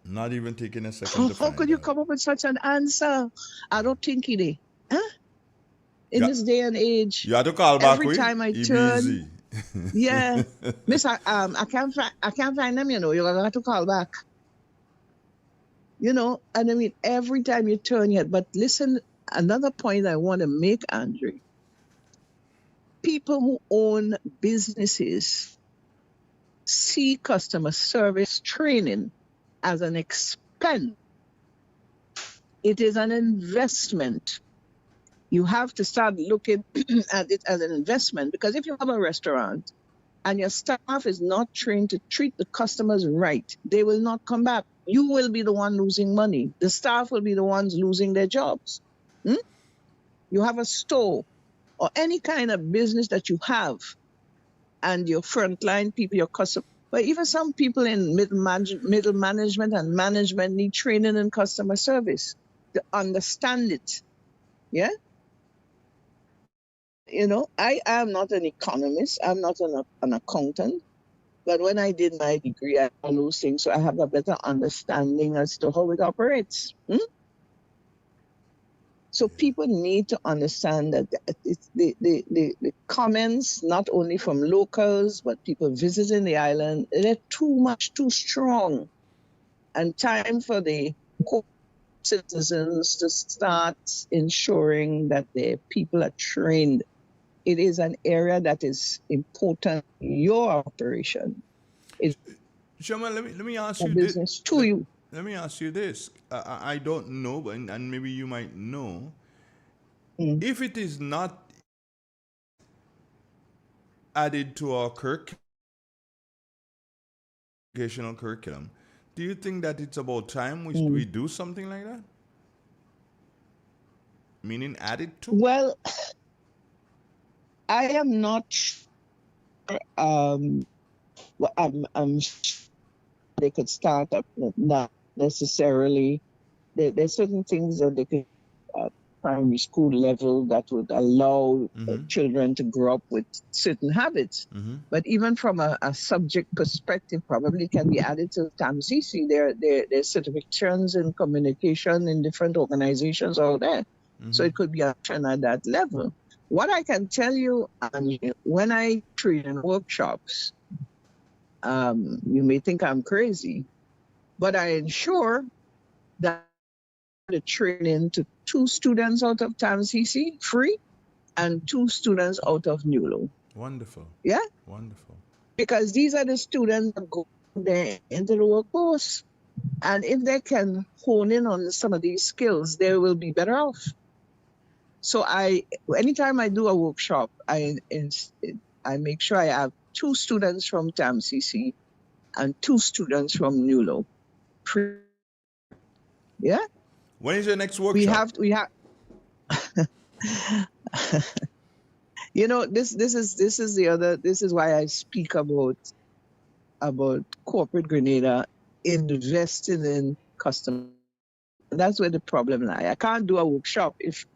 Not even taking a second to How could you come up with such an answer? I don't think you're there. In this day and age, you have to call back. Every time I turn, Yeah, Miss, I can't find them. You know, you're gonna have to call back. You know, and I mean, every time you turn your head. But listen, another point I want to make, Andre. People who own businesses see customer service training as an expense. It is an investment. You have to start looking at it as an investment, because if you have a restaurant and your staff is not trained to treat the customers right, they will not come back. You will be the one losing money. The staff will be the ones losing their jobs. You have a store or any kind of business that you have, and your frontline people, your customer, but even some people in middle management and management need training in customer service to understand it. Yeah. You know, I am not an economist. I'm not an accountant. But when I did my degree, I know those things, so I have a better understanding as to how it operates. So people need to understand that it's the comments, not only from locals, but people visiting the island, they're too strong. And time for the citizens to start ensuring that the people are trained. It is an area that is important. Your operation is Shoma, let me ask a you business to you. Let me ask you this. I don't know, but and maybe you might know. If it is not added to our educational curriculum, do you think that it's about time we do something like that? Meaning added to? Well, I am not sure. I'm sure they could start up, not necessarily. There's certain things that they could at primary school level that would allow children to grow up with certain habits. But even from a subject perspective, probably can be added to TAMCC. There are certifications in communication in different organizations out there. So it could be action at that level. What I can tell you, when I train in workshops, you may think I'm crazy, but I ensure that the training to 2 students out of TAMCC free and 2 students out of NULO. Wonderful. Yeah? Wonderful. Because these are the students that go there into the workforce. And if they can hone in on some of these skills, they will be better off. So anytime I do a workshop, I make sure I have 2 students from TAMCC and 2 students from NULO. Yeah? When is your next workshop? We have you know, this is why I speak about corporate Grenada investing in customers. That's where the problem lies. I can't do a workshop if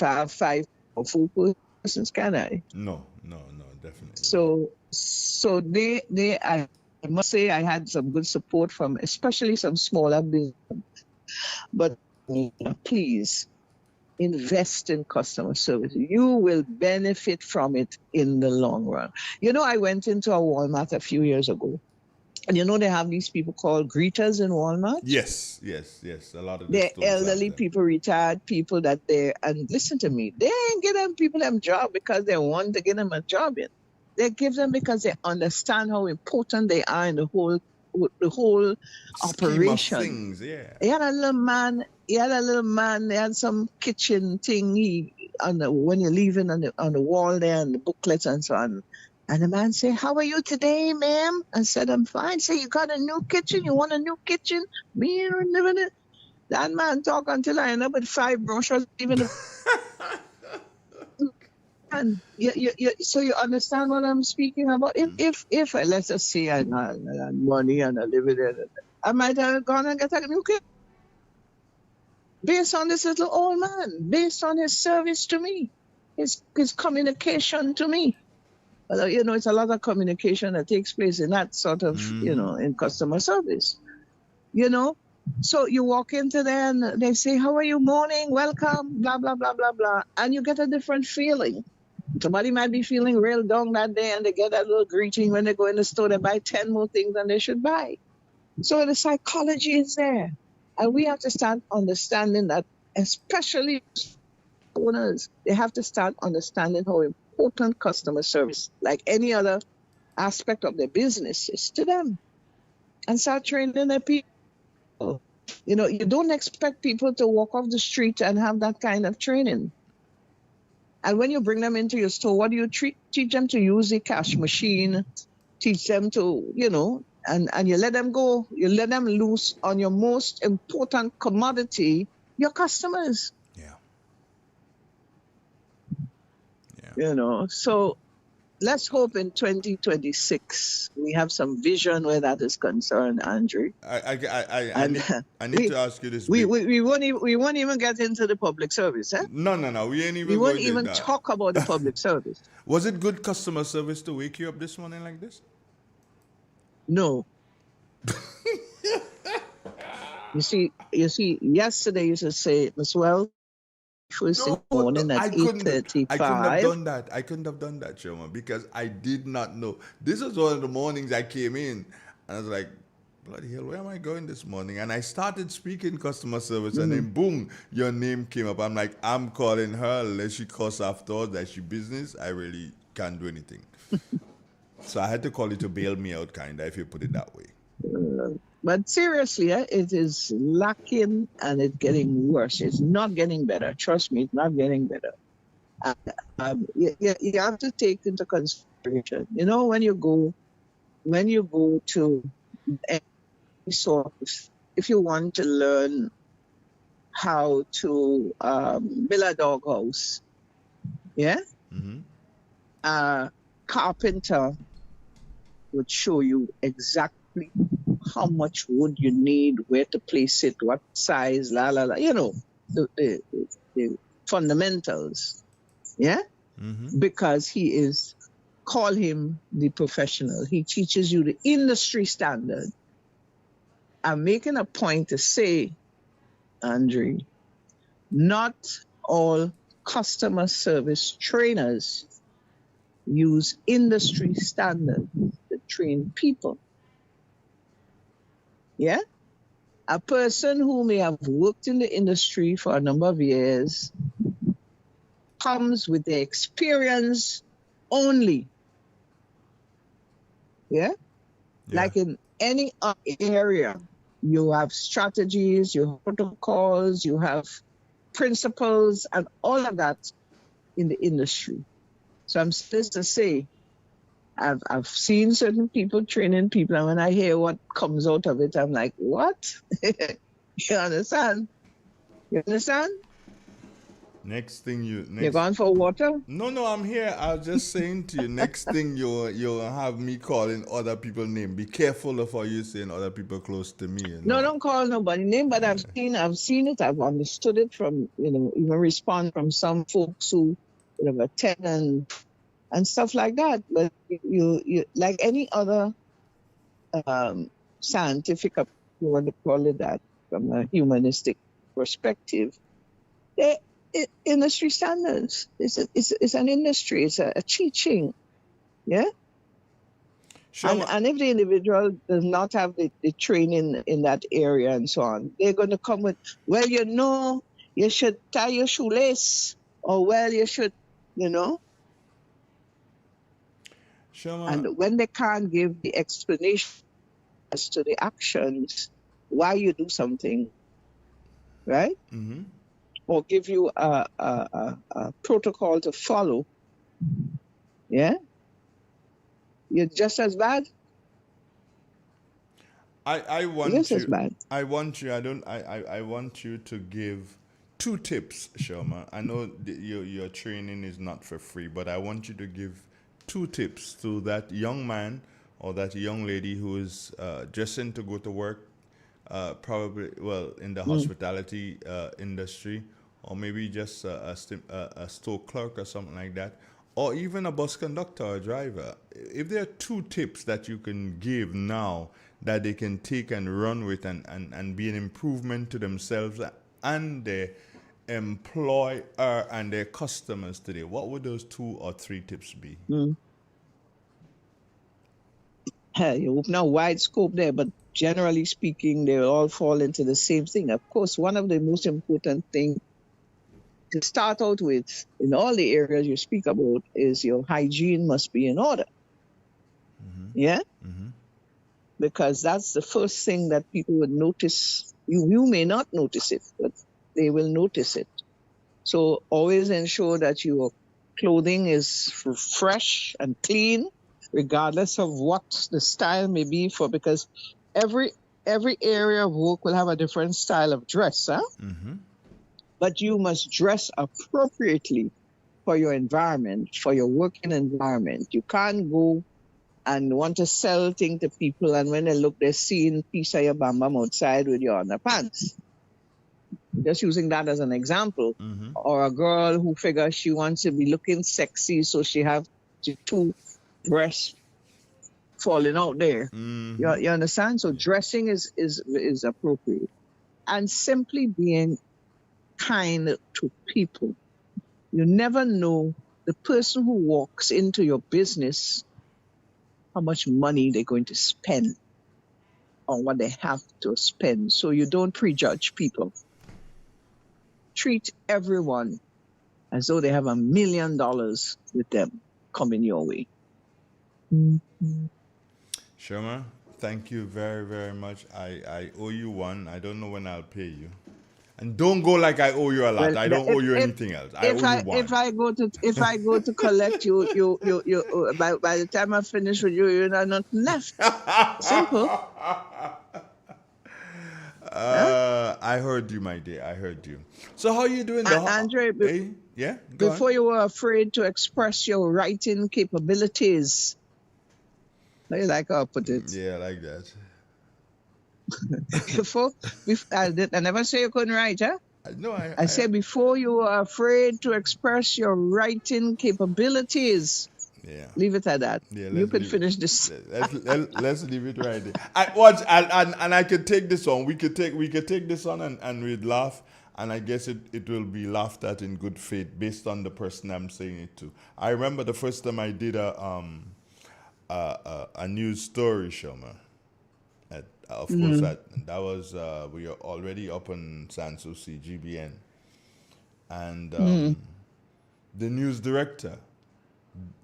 I have 5 or 4 persons, can I? No, definitely. So I must say I had some good support from especially some smaller businesses. But please invest in customer service. You will benefit from it in the long run. You know, I went into a Walmart a few years ago. And you know they have these people called greeters in Walmart? Yes. A lot of they're elderly people, retired people and listen to me, they ain't give them people them job because they want to get them a job in. They give them because they understand how important they are in the whole operation. Scheme of things, yeah. He had a little man, they had some kitchen thing when you're leaving on the wall there and the booklets and so on. And the man said, "How are you today, ma'am?" I said, "I'm fine." Say, "You got a new kitchen? You want a new kitchen?" That man talk until I end up with 5 brochures, even and so you understand what I'm speaking about? If let's just say I had money and I live with it, I might have gone and get a new kitchen. Based on this little old man, based on his service to me, his communication to me. You know, it's a lot of communication that takes place in that sort of, in customer service. You know, so you walk into there and they say, "How are you? Morning, welcome, blah, blah, blah, blah, blah." And you get a different feeling Somebody might be feeling real down that day and they get that little greeting when they go in the store, they buy 10 more things than they should buy. So the psychology is there. And we have to start understanding that, especially owners, they have to start understanding how important customer service, like any other aspect of their business, is to them. And start training their people. You know, you don't expect people to walk off the street and have that kind of training. And when you bring them into your store, what do you teach them to use the cash machine, teach them to, you know, and you let them go, you let them loose on your most important commodity, your customers. Yeah. You know, so let's hope in 2026 we have some vision where that is concerned, Andrew. I need to ask you this. We won't even get into the public service, eh? No. We ain't even. We won't going even to talk about the public service. Was it good customer service to wake you up this morning like this? No. You see, yesterday you used to say, Miss Well, first thing morning at 8:35. I couldn't have done that, Sherman, because I did not know. This was one of the mornings I came in, and I was like, bloody hell, where am I going this morning? And I started speaking customer service, and then boom, your name came up. I'm like, I'm calling her, unless she calls afterwards, that she business, I really can't do anything. So I had to call you to bail me out, kinda, if you put it that way. But seriously, it is lacking and it's getting worse. It's not getting better. Trust me, it's not getting better. You have to take into consideration, you know, when you go to any sort of, if you want to learn how to build a doghouse, yeah? A carpenter would show you exactly how much wood you need, where to place it, what size, you know, the fundamentals, yeah? Because call him the professional. He teaches you the industry standard. I'm making a point to say, Andre, not all customer service trainers use industry standards to train people. Yeah? A person who may have worked in the industry for a number of years comes with the experience only. Yeah? Like in any area, you have strategies, you have protocols, you have principles, and all of that in the industry. So I'm supposed to say, I've seen certain people training people, and when I hear what comes out of it, I'm like, what? You understand? You understand? You're going for water? No, I'm here. I was just saying to you, next thing you'll have me calling other people's name. Be careful of how you saying other people close to me. No, don't call nobody name, but I've seen it, I've understood it from, you know, even respond from some folks who, you know, attend and stuff like that. But you like any other scientific, if you want to call it that, from a humanistic perspective, industry standards. It's an industry. It's a teaching. Yeah. Sure. And if the individual does not have the training in that area and so on, they're going to come with, well, you know, you should tie your shoelace, or well, you should, you know. Sure. And when they can't give the explanation as to the actions, why you do something, right? Mm-hmm. Or give you a protocol to follow, yeah, you're just as bad. I want just you. As bad. I want you. I want you to give 2 tips, Sharma. I know your training is not for free, but I want you to give 2 tips to that young man or that young lady who is just in to go to work, probably in the hospitality industry, or maybe just a store clerk or something like that, or even a bus conductor or driver. If there are 2 tips that you can give now that they can take and run with and be an improvement to themselves and their employer and their customers today, what would those 2 or 3 tips be? You open a wide scope there, but generally speaking, they all fall into the same thing. Of course, one of the most important things to start out with in all the areas you speak about is your hygiene must be in order. Yeah? Because that's the first thing that people would notice. You may not notice it, but they will notice it. So always ensure that your clothing is fresh and clean, regardless of what the style may be because every area of work will have a different style of dress, huh? But you must dress appropriately for your environment, for your working environment. You can't go and want to sell things to people, and when they look, they're seeing a piece of your bam bam outside with your underpants. Just using that as an example. Or a girl who figures she wants to be looking sexy, so she have 2 breasts falling out there. You understand? So dressing is appropriate. And simply being kind to people. You never know the person who walks into your business, how much money they're going to spend on what they have to spend. So you don't prejudge people. Treat everyone as though they have $1 million with them coming your way. Shoma, thank you very, very much. I owe you one. I don't know when I'll pay you. And don't go like I owe you a lot. Well, I don't owe you anything else. I owe you one. If I go to collect you, by the time I finish with you, you have nothing left. Simple. I heard you, my dear. I heard you. So how are you doing? Andre, yeah? Go before on. you were afraid to express your writing capabilities. How you like how I put it? Yeah, I like that. I never say you couldn't write, huh? No, I said before you were afraid to express your writing capabilities. Yeah. Leave it at that. Yeah, you could finish this. Let's leave it right there. I could take this on. We could take this on and we'd laugh. And I guess it will be laughed at in good faith based on the person I'm saying it to. I remember the first time I did a news story, Shoma. Of course, that was we are already up on Sanssouci GBN, and the news director.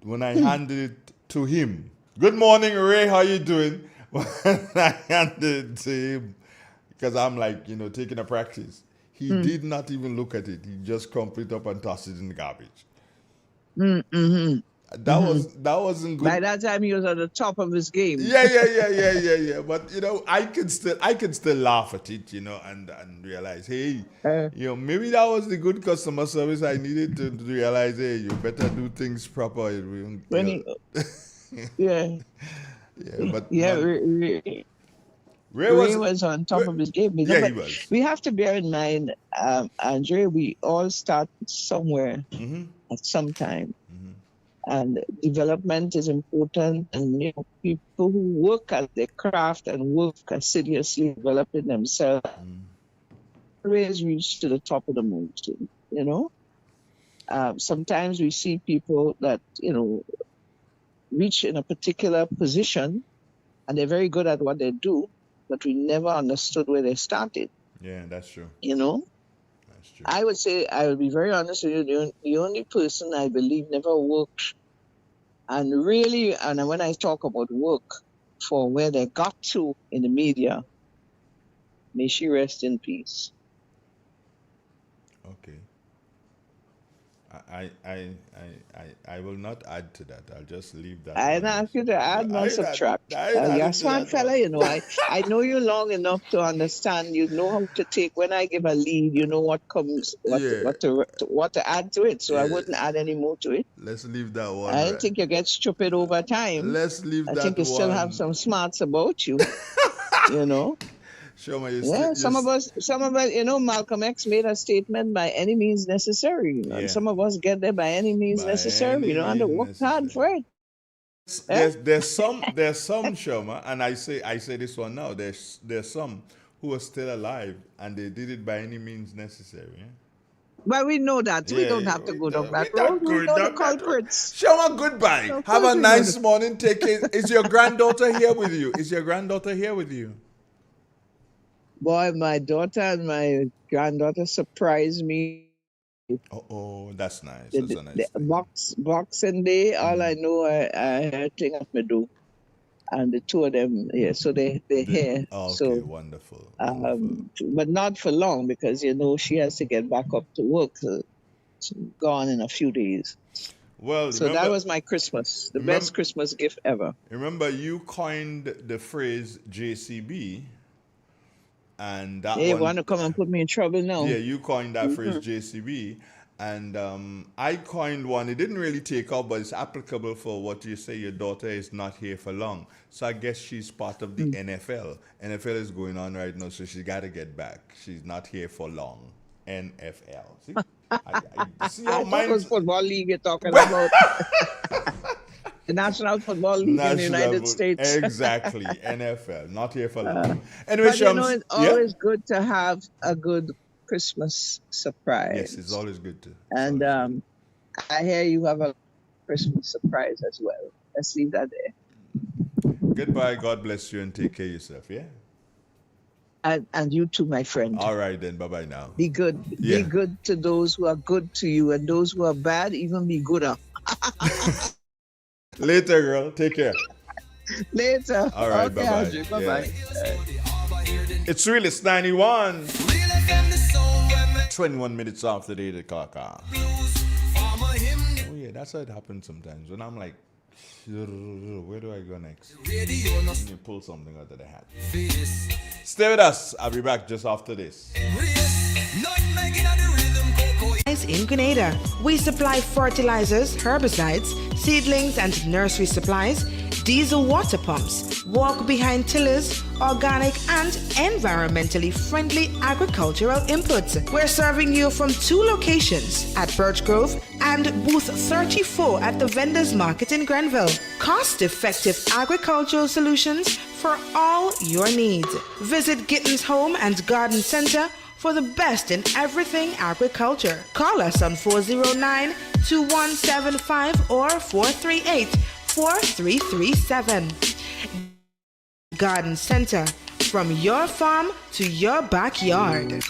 When I handed it to him, good morning, Ray. How you doing? When I handed it to him, because I'm like, taking a practice. He did not even look at it. He just crumpled it up and tossed it in the garbage. That wasn't good. By that time, he was at the top of his game. Yeah. But I could still laugh at it, and realize, hey, maybe that was the good customer service I needed to realize. Hey, you better do things proper. Ray was on top of his game. He was. We have to bear in mind, Andre, we all start somewhere at some time. And development is important, and people who work at their craft and work assiduously developing themselves always reach to the top of the mountain. Sometimes we see people that reach in a particular position, and they're very good at what they do, but we never understood where they started. Yeah, that's true. That's true. I would say, I will be very honest with you, the only person I believe never worked, and when I talk about work, for where they got to in the media, may she rest in peace. Okay. I will not add to that. I'll just leave that. I don't ask you to add nor subtract. You're a smart fella, I know you long enough to understand. You know how to take, when I give a lead, you know what comes, what to add to it. So I wouldn't add any more to it. Let's leave that one. I don't think you get stupid over time. Let's leave that one. I think you still have some smarts about you. Shoma, some of us, Malcolm X made a statement, by any means necessary. And some of us get there by any means necessary. And to work hard for it. There's some Shoma, and I say this one now. There's some who are still alive, and they did it by any means necessary. Well, we know that. We don't have to go down that road. We know the culprits. Show her goodbye. Of Have course a we know nice morning. Take care. Is your granddaughter here with you? Is your granddaughter here with you? Boy, my daughter and my granddaughter surprised me. Oh, that's nice. That's a nice thing. Boxing Day, all I know, I clean up my door. And the two of them, yeah, so they're here. Okay, so, wonderful. But not for long because, she has to get back up to work. So she's gone in a few days. Well, so that was my Christmas, the best Christmas gift ever. Remember, you coined the phrase JCB. And that They want to come and put me in trouble now. Yeah, you coined that phrase JCB. And I coined one. It didn't really take off, but it's applicable for what you say your daughter is not here for long. So I guess she's part of the NFL. NFL is going on right now, so she got to get back. She's not here for long. NFL. See? I see how thought it was Football League you're talking about. The National Football League in the United States. Exactly. NFL. Not here for long. Anyway, but it's always good to have a good Christmas surprise. Yes, it's always good to. And I hear you have a Christmas surprise as well. Let's leave that there. Goodbye. God bless you and take care of yourself, yeah? And you too, my friend. All right, then. Bye-bye now. Be good. Yeah. Be good to those who are good to you, and those who are bad, even be gooder. Later, girl. Take care. Later. All right, okay, bye-bye. Bye-bye. Yeah. It's really 91. 21 minutes after the 8 o'clock. Oh, yeah, that's how it happens sometimes. When I'm like, where do I go next? And you pull something out of the hat. Stay with us. I'll be back just after this. In Grenada, we supply fertilizers, herbicides, seedlings and nursery supplies, diesel water pumps, walk behind tillers, organic and environmentally friendly agricultural inputs. We're serving you from 2 locations at Birch Grove and booth 34 at the Vendors Market in Grenville. Cost-effective agricultural solutions for all your needs. Visit Gittins Home and Garden Center for the best in everything agriculture. Call us on 409-2175 or 438-4337. Garden Center, from your farm to your backyard.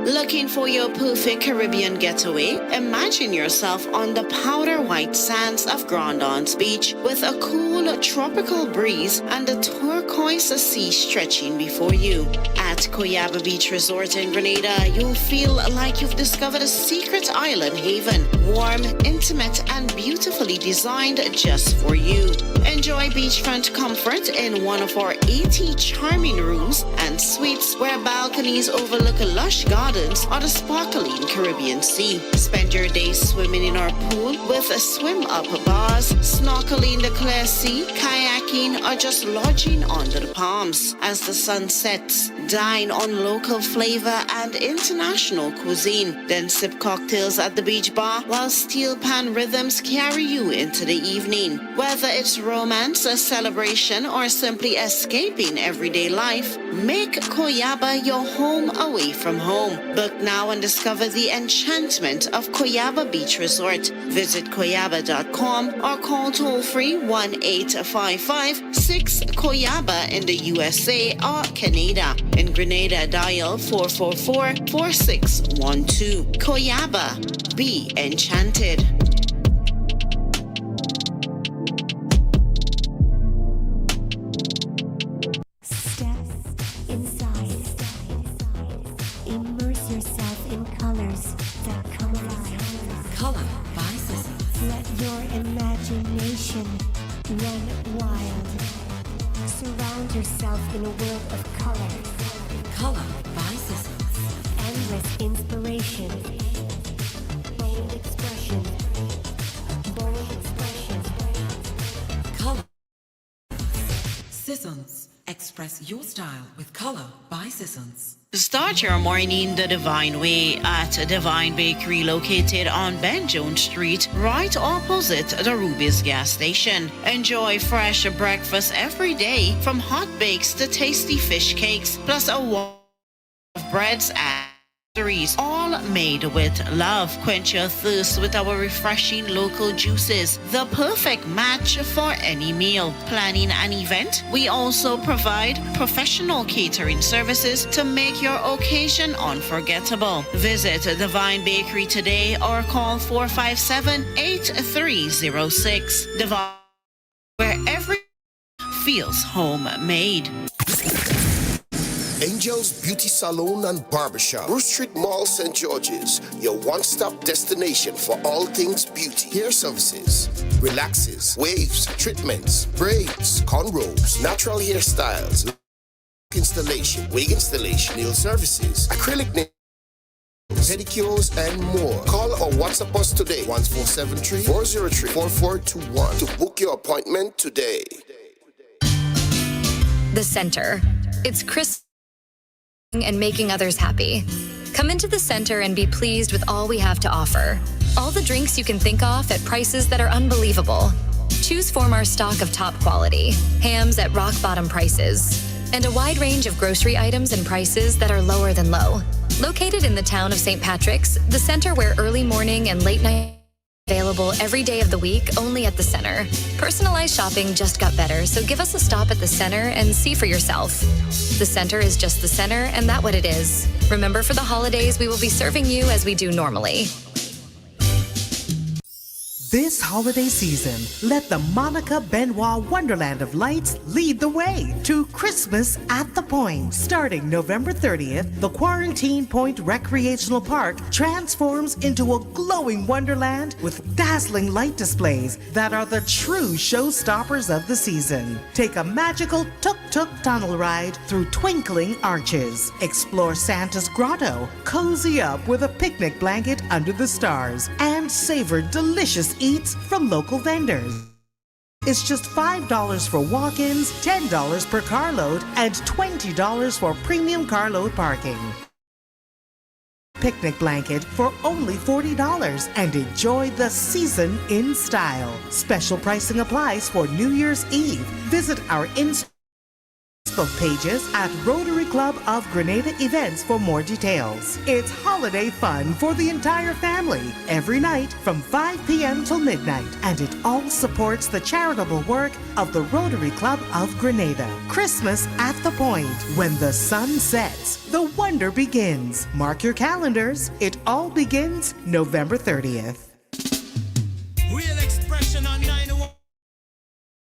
Looking for your perfect Caribbean getaway? Imagine yourself on the powder white sands of Grandon's Beach with a cool tropical breeze and the turquoise sea stretching before you. At Coyaba Beach Resort in Grenada, you'll feel like you've discovered a secret island haven, warm, intimate, and beautifully designed just for you. Enjoy beachfront comfort in one of our 80 charming rooms and suites where balconies overlook lush gardens or the sparkling Caribbean Sea. Spend your days swimming in our pool with swim-up bars, snorkeling the clear sea, kayaking, or just lodging under the palms. As the sun sets, dine on local flavor and international cuisine. Then sip cocktails at the beach bar while steel pan rhythms carry you into the evening. Whether it's romance, a celebration, or simply escaping everyday life, make Coyaba your home away from home. Book now and discover the enchantment of Coyaba Beach Resort. Visit coyaba.com or call toll-free 1-855-6-COYABA in the USA or Canada. In Grenada, dial 444-4612. Coyaba. Be enchanted. Run wild. Surround yourself in a world of color. Color by Sissons. Endless inspiration. Bold expression. Bold expression. Color. Sissons. Express your style with Color by Sissons. Start your morning the Divine Way at Divine Bakery located on Ben Jones Street, right opposite the Ruby's gas station. Enjoy fresh breakfast every day from hot bakes to tasty fish cakes, plus a wall of breads and all made with love. Quench your thirst with our refreshing local juices, the perfect match for any meal. Planning an event? We also provide professional catering services to make your occasion unforgettable. Visit Divine Bakery today or call 457-8306. Divine, where every feels homemade. Angel's Beauty Salon and Barbershop, Bruce Street Mall, St. George's, your one-stop destination for all things beauty. Hair services, relaxes, waves, treatments, braids, cornrows, natural hairstyles, installation, wig installation, nail services, acrylic nails, pedicures, and more. Call or WhatsApp us today, 1473-403-4421 to book your appointment today. The Center. It's Chris and making others happy. Come into the Center and be pleased with all we have to offer. All the drinks you can think of at prices that are unbelievable. Choose from our stock of top quality, hams at rock bottom prices, and a wide range of grocery items and prices that are lower than low. Located in the town of St. Patrick's, the Center where early morning and late night available every day of the week only at the Center. Personalized shopping just got better, so give us a stop at the Center and see for yourself. The Center is just the Center, and that's what it is. Remember, for the holidays, we will be serving you as we do normally. This holiday season, let the Monica Benoit Wonderland of Lights lead the way to Christmas at the Point. Starting November 30th, the Quarantine Point Recreational Park transforms into a glowing wonderland with dazzling light displays that are the true showstoppers of the season. Take a magical tuk-tuk tunnel ride through twinkling arches. Explore Santa's grotto, cozy up with a picnic blanket under the stars, and savor delicious eats from local vendors. It's just $5 for walk-ins, $10 per carload, and $20 for premium carload parking. Picnic blanket for only $40 and enjoy the season in style. Special pricing applies for New Year's Eve. Visit our Facebook pages at Rotary Club of Grenada Events for more details. It's holiday fun for the entire family every night from 5 p.m. till midnight, and it all supports the charitable work of the Rotary Club of Grenada. Christmas at the Point. When the sun sets, the wonder begins. Mark your calendars. It all begins November 30th. Real expression on 901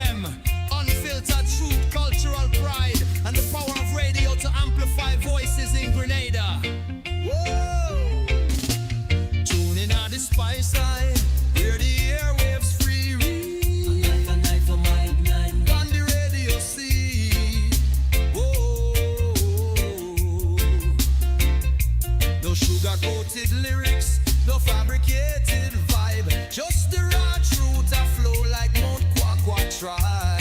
FM. Unfiltered truth, cultural pride, and the power of radio to amplify voices in Grenada. Whoa! Tune in on the spice side, where the airwaves free read. A night for my night. On the radio see. Whoa! No sugar-coated lyrics, no fabricated vibe, just the raw truth a flow like Mount Kwakwa tribe.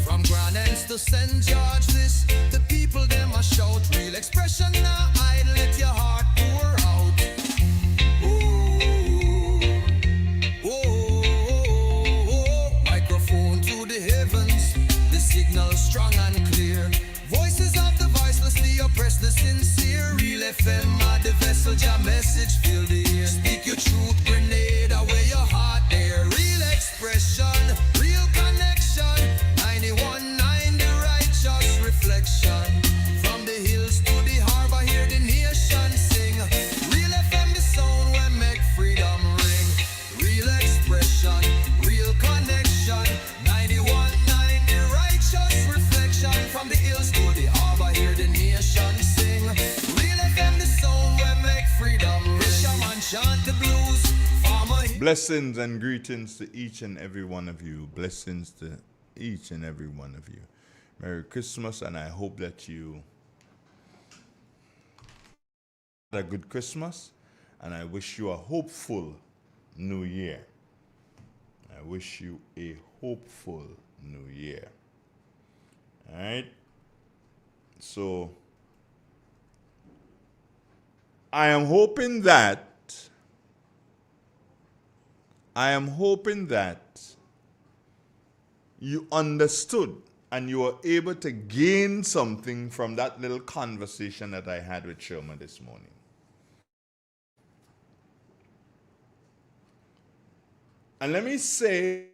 From Grand Anse to St. George, this the people them a shout. Real expression now, I let your heart pour out. Microphone to the heavens, the signal strong and clear. Voices of the voiceless, the oppressed, the sincere. Real FM are the vessel, your message fill the air. Speak your truth, Grenada, where your heart there. Real expression, real connection. 91.9, the righteous reflection. From the hills to the harbor, hear the nation sing. Real FM, the sound where make freedom ring. Real expression, real connection. 91.9, the righteous reflection. From the hills to the harbor, hear the nation sing. Real FM, the sound where make freedom ring. Fisherman chant the blues. Blessings and greetings to each and every one of you. Blessings to each and every one of you. Merry Christmas, and I hope that you had a good Christmas, and I wish you a hopeful new year. I wish you a hopeful new year. All right? So, I am hoping that you understood and you were able to gain something from that little conversation that I had with Sherman this morning. And let me say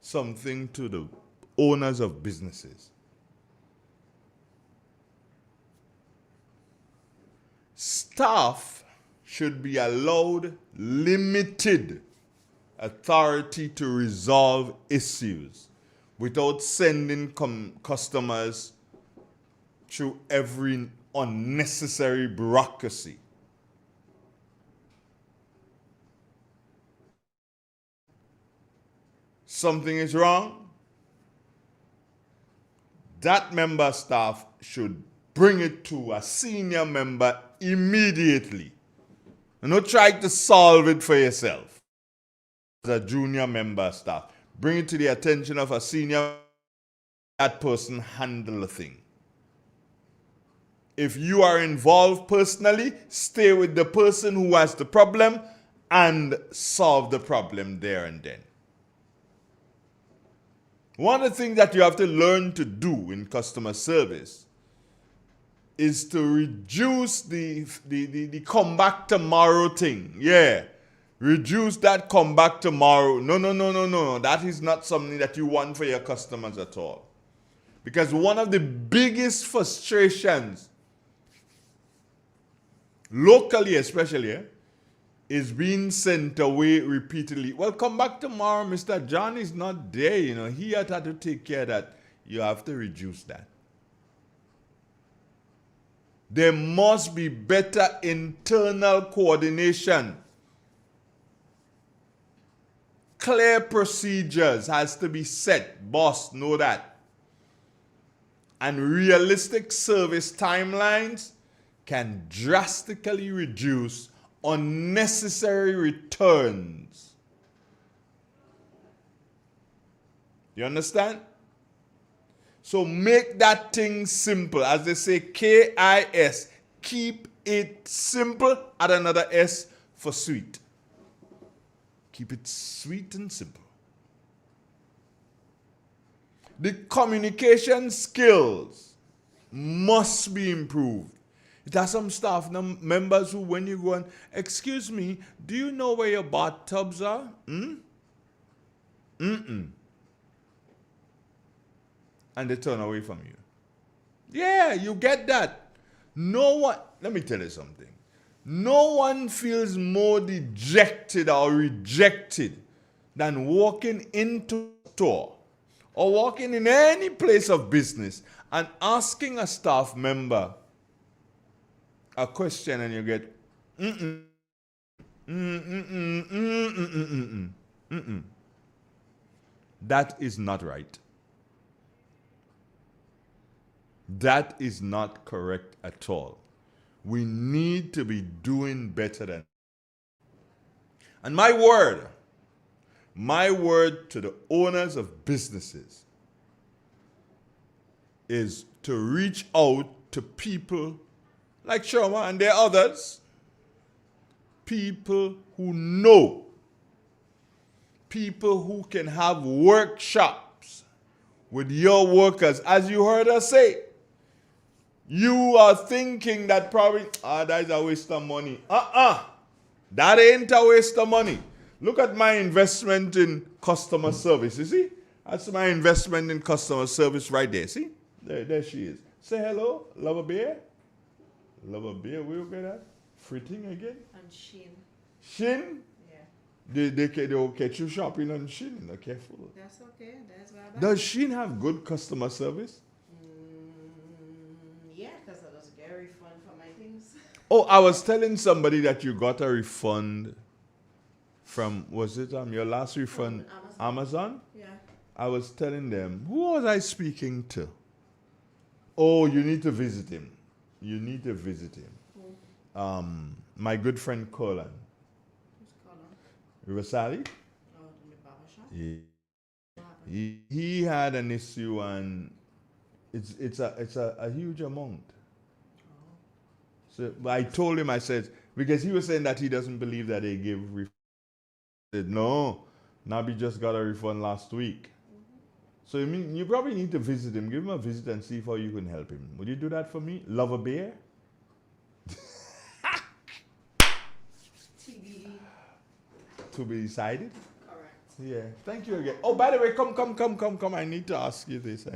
something to the owners of businesses. Staff should be allowed limited authority to resolve issues without sending customers through every unnecessary bureaucracy. Something is wrong, that member of staff should bring it to a senior member immediately. And not try to solve it for yourself. As a junior member of staff, bring it to the attention of a senior, that person handle the thing. If you are involved personally, stay with the person who has the problem and solve the problem there and then. One of the things that you have to learn to do in customer service is to reduce the come back tomorrow thing. Yeah. Reduce that come back tomorrow. No. That is not something that you want for your customers at all. Because one of the biggest frustrations, locally especially, is being sent away repeatedly. Well, come back tomorrow. Mr. John is not there. He had to take care of that. You have to reduce that. There must be better internal coordination. Clear procedures has to be set. Boss, know that. And realistic service timelines can drastically reduce unnecessary returns. You understand? So make that thing simple. As they say, KIS. Keep it simple. Add another S for sweet. Keep it sweet and simple. The communication skills must be improved. It has some staff members who, when you go and, excuse me, do you know where your bathtubs are? And they turn away from you. Yeah, you get that. Let me tell you something. No one feels more dejected or rejected than walking into a store or walking in any place of business and asking a staff member a question and you get That is not right. That is not correct at all. We need to be doing better than. And my word to the owners of businesses is to reach out to people like Sherma and there are others, people who know, people who can have workshops with your workers. As you heard us say, you are thinking that probably, that is a waste of money. That ain't a waste of money. Look at my investment in customer service, you see? That's my investment in customer service right there, see? There she is. Say hello, Lover Bear. Lover Bear, where you get that? Fritting again? And Shin. Shin? Yeah. They will catch you shopping on Shin. Be careful. That's okay. That's what Does Shin have good customer service? Yeah, because I just get a refund for my things. Oh, I was telling somebody that you got a refund from, was it your last refund? Amazon? Yeah. I was telling them, who was I speaking to? Oh, you need to visit him. You need to visit him. My good friend Colin. Who's Colin? Riversali? Oh, the barber shop? He had an issue and it's a huge amount. So I told him, I said, because he was saying that he doesn't believe that they give refund. I said, no, Nabi just got a refund last week. So you mean you probably need to visit him, give him a visit and see how you can help him. Would you do that for me? Love a bear? TBD. To be decided? Correct. Yeah. Thank you again. Oh, by the way, come. I need to ask you this.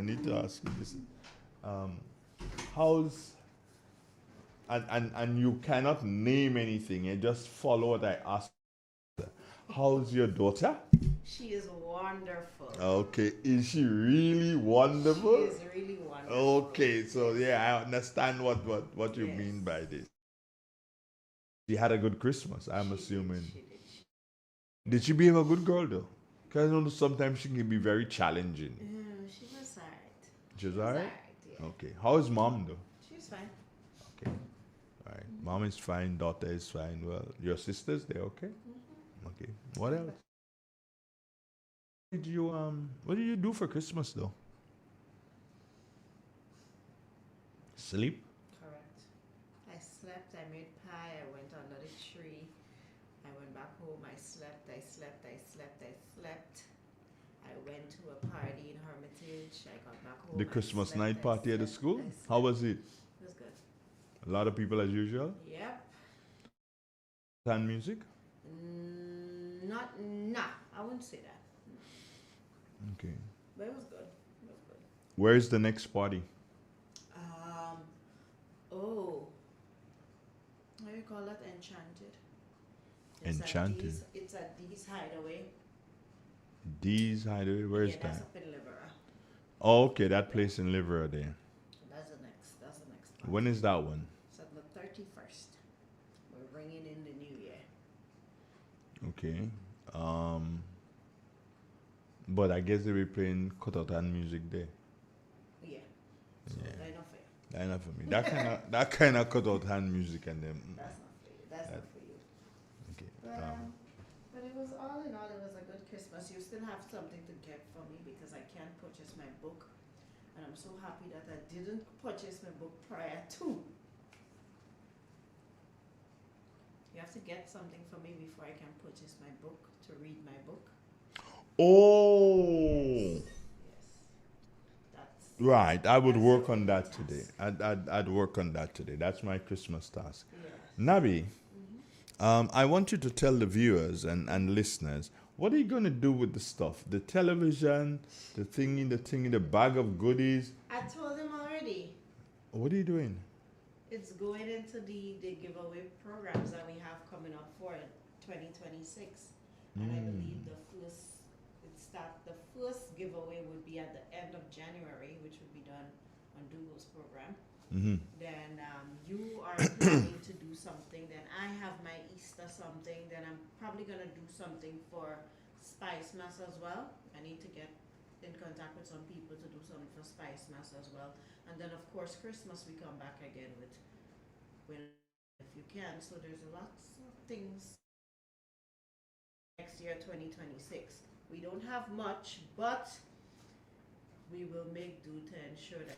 How's and you cannot name anything, you just follow what I asked. How's your daughter? She is wonderful. Okay, is she really wonderful? She is really wonderful. Okay, so yeah, I understand what you mean by this. She had a good Christmas, I'm assuming. Did she behave a good girl though? Because I know sometimes she can be very challenging. She was alright. She was alright? Yeah. Okay. How is mom though? She's fine. Okay. All right. Mom is fine, daughter is fine. Well, your sisters, they're okay? Okay. What else? What did you do for Christmas though? Sleep? Correct. I slept, I made pie, I went under the tree. I went back home, I slept. I went to a party in Hermitage. I got back home. The Christmas night party at the school? How was it? It was good. A lot of people as usual? Yep. And music? I wouldn't say that. Okay. But it was good. Where's the next party? What do you call that? Enchanted. Enchanted. It's at Dee's Hideaway. Dee's Hideaway? Where is That's that? up in Livera. Oh, okay, that place in Livera there. That's the next part. When is that one? It's on the 31st. We're bringing in the new year. Okay. But I guess they'll be playing cutout and music there. Yeah. So they're not fair. That's not for me. That kind of cutout hand music and them. That's not for you. That's not for you. Okay. But it was all in all, it was a good Christmas. You still have something to get for me because I can't purchase my book. And I'm so happy that I didn't purchase my book prior to. You have to get something for me before I can purchase my book, to read my book. Oh. That's Right. I would work on that today. I'd work on that today. That's my Christmas task. Nabi, I want you to tell the viewers and listeners, what are you going to do with the stuff? The television, the thingy, the bag of goodies. I told him already. What are you doing? It's going into the giveaway programs that we have coming up for 2026. And I believe the first giveaway would be at the end of January, which would be done on Dougal's program. Then you are planning to do something. Then I have my Easter something. Then I'm probably going to do something for Spice Mass as well. I need to get in contact with some people to do something for Spice Mass as well. And then of course Christmas we come back again with if you can. So there's lots of things next year, 2026. We don't have much, but we will make do to ensure that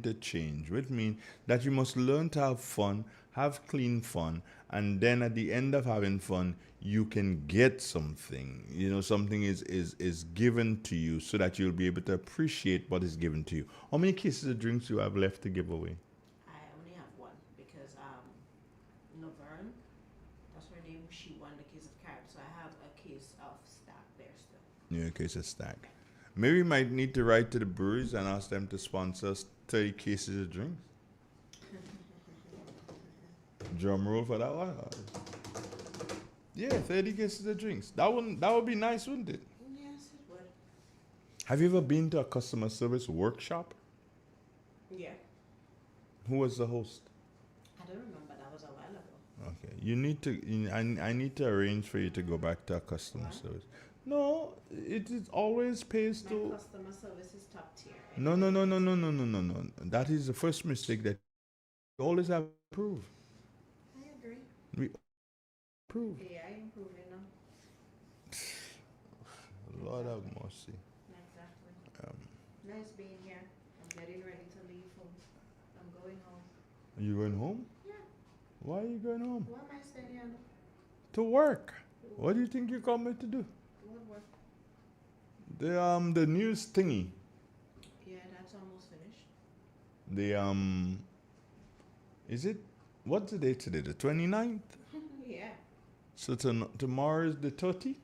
The change, which means that you must learn to have fun, have clean fun, and then at the end of having fun, you can get something. Something is given to you so that you'll be able to appreciate what is given to you. How many cases of drinks do you have left to give away? I only have one because Laverne, that's her name, she won the case of carrots. So I have a case of Stack there still. Yeah, case of Stack. Maybe we might need to write to the breweries and ask them to sponsor us 30 cases of drinks. Drum roll for that one. Yeah, 30 cases of drinks. That would be nice, wouldn't it? Yes, it would. Have you ever been to a customer service workshop? Yeah. Who was the host? I don't remember. That was a while ago. Okay. You need to. I need to arrange for you to go back to a customer service. No, it is always pays My to. customer service is top tier. No. That is the first mistake that you always have to improve. I agree. We improve. Yeah, I improving now. Lord have mercy. Exactly. Nice being here. I'm getting ready to leave home. I'm going home. Are you going home? Yeah. Why are you going home? Why am I staying here? To work. What do you think you're coming to do? What work? The news thingy. Yeah, that's almost finished. Is it, what's the date today? The 29th? Yeah. So tomorrow is the 30?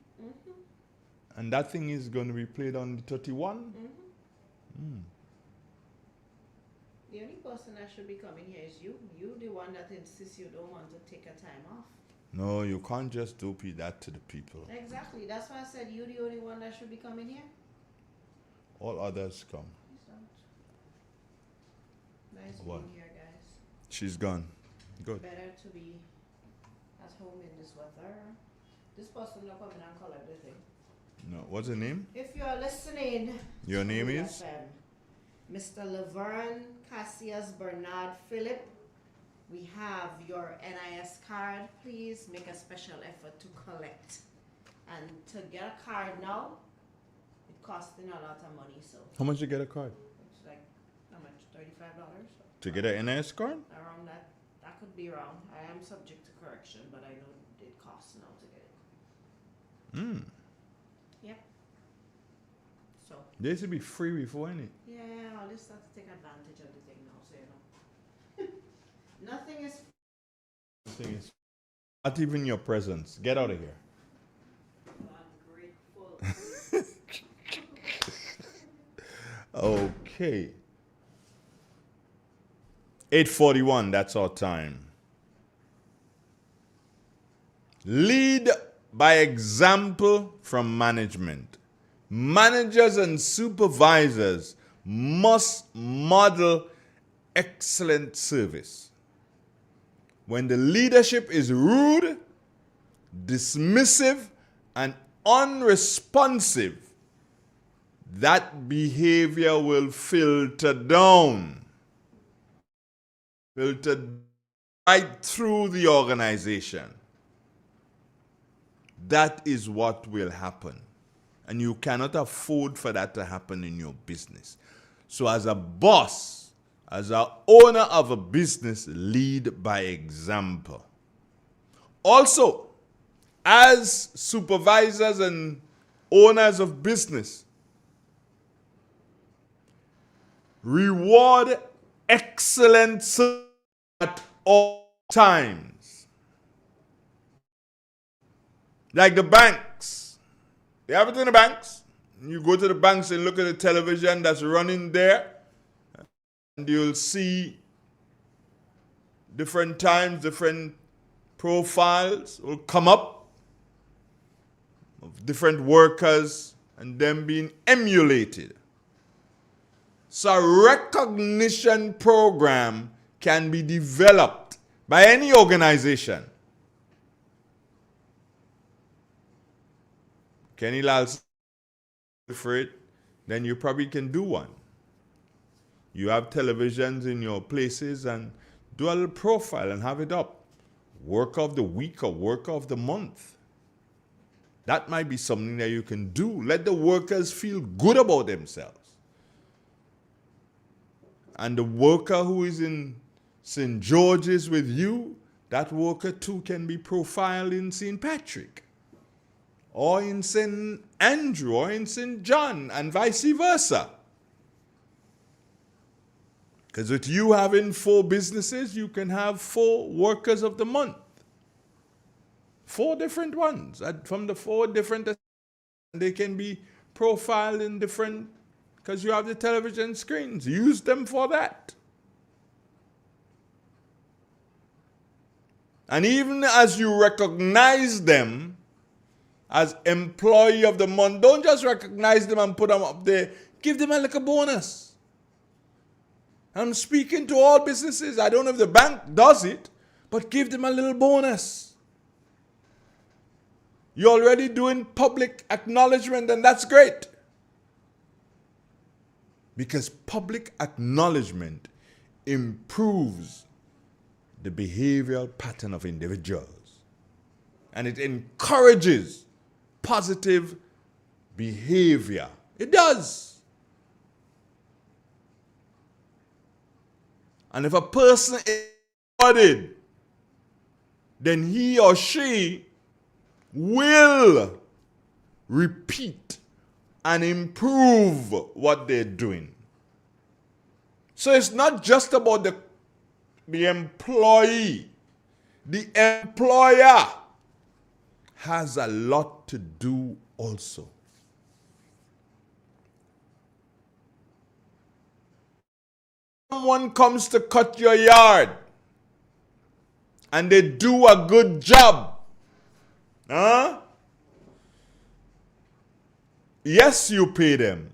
And that thing is going to be played on the 31? The only person that should be coming here is you. You the one that insists you don't want to take a time off. No, you can't just do that to the people. Exactly. That's why I said you the only one that should be coming here. All others come. Nice What? being here, guys. She's gone. Good. Better to be at home in this weather. This person not coming and collect the thing. No. What's her name? If you are listening, Your to name is? FM, Mr. Laverne Cassius Bernard Phillip, we have your NIS card. Please make a special effort to collect. And to get a card now, it costing a lot of money. So How much you get a card? it's like, how much? $35? To get an NS card? Around that. That could be wrong. I am subject to correction, but I know it costs now to get it. Yep. So. They used to be free before, innit? Yeah, I'll just have to take advantage of the thing now, so you know. Nothing is. Thing is, not even your presence. Get out of here. Okay. 8:41, that's our time. Lead by example from management. Managers and supervisors must model excellent service. When the leadership is rude, dismissive, and unresponsive, that behavior will filter down. Filter right through the organization. That is what will happen. And you cannot afford for that to happen in your business. So as a boss, as an owner of a business, lead by example. Also, as supervisors and owners of business, reward excellence at all times. Like the banks. They have it in the banks. You go to the banks and look at the television that's running there, and you'll see different times, different profiles will come up of different workers and them being emulated. So a recognition program can be developed by any organization. Kenny Lal for it, then you probably can do one. You have televisions in your places and do a little profile and have it up. Work of the week or work of the month. That might be something that you can do. Let the workers feel good about themselves. And the worker who is in St. George's with you, that worker too can be profiled in St. Patrick, or in St. Andrew, or in St. John, and vice versa. Because with you having 4 businesses, you can have 4 workers of the month. 4 different ones. And from the 4 different, they can be profiled in different, because you have the television screens. Use them for that. And even as you recognize them as employee of the month, don't just recognize them and put them up there. Give them a little bonus. I'm speaking to all businesses. I don't know if the bank does it, but give them a little bonus. You're already doing public acknowledgement, and that's great. Because public acknowledgement improves the behavioral pattern of individuals. And it encourages positive behavior. It does. And if a person is rewarded, then he or she will repeat and improve what they're doing. So it's not just about the employee. The employer has a lot to do also. Someone comes to cut your yard and they do a good job. Huh? Yes, you pay them.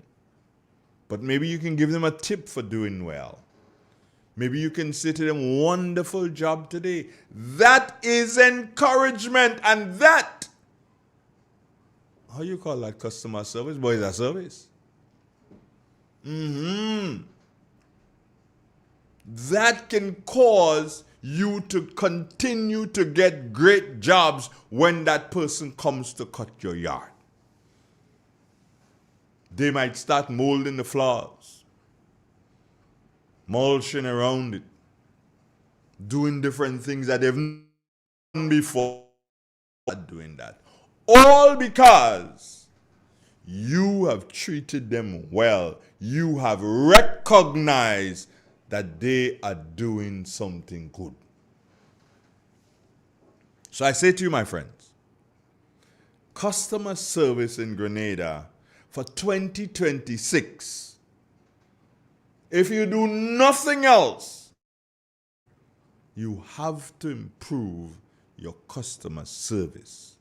But maybe you can give them a tip for doing well. Maybe you can say to them, wonderful job today. That is encouragement. And that, how you call that, customer service? Boy, is that service? That can cause you to continue to get great jobs when that person comes to cut your yard. They might start molding the floors, mulching around it, doing different things that they've done before. Doing that. All because you have treated them well. You have recognized that they are doing something good. So I say to you, my friends, customer service in Grenada for 2026, if you do nothing else, you have to improve your customer service.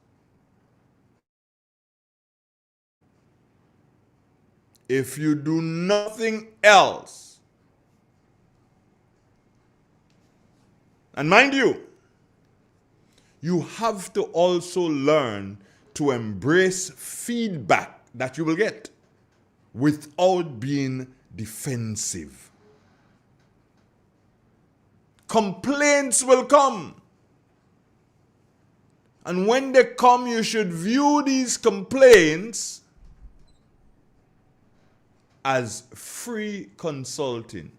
If you do nothing else, and mind you, you have to also learn to embrace feedback that you will get without being defensive. Complaints will come. And when they come, you should view these complaints as free consulting.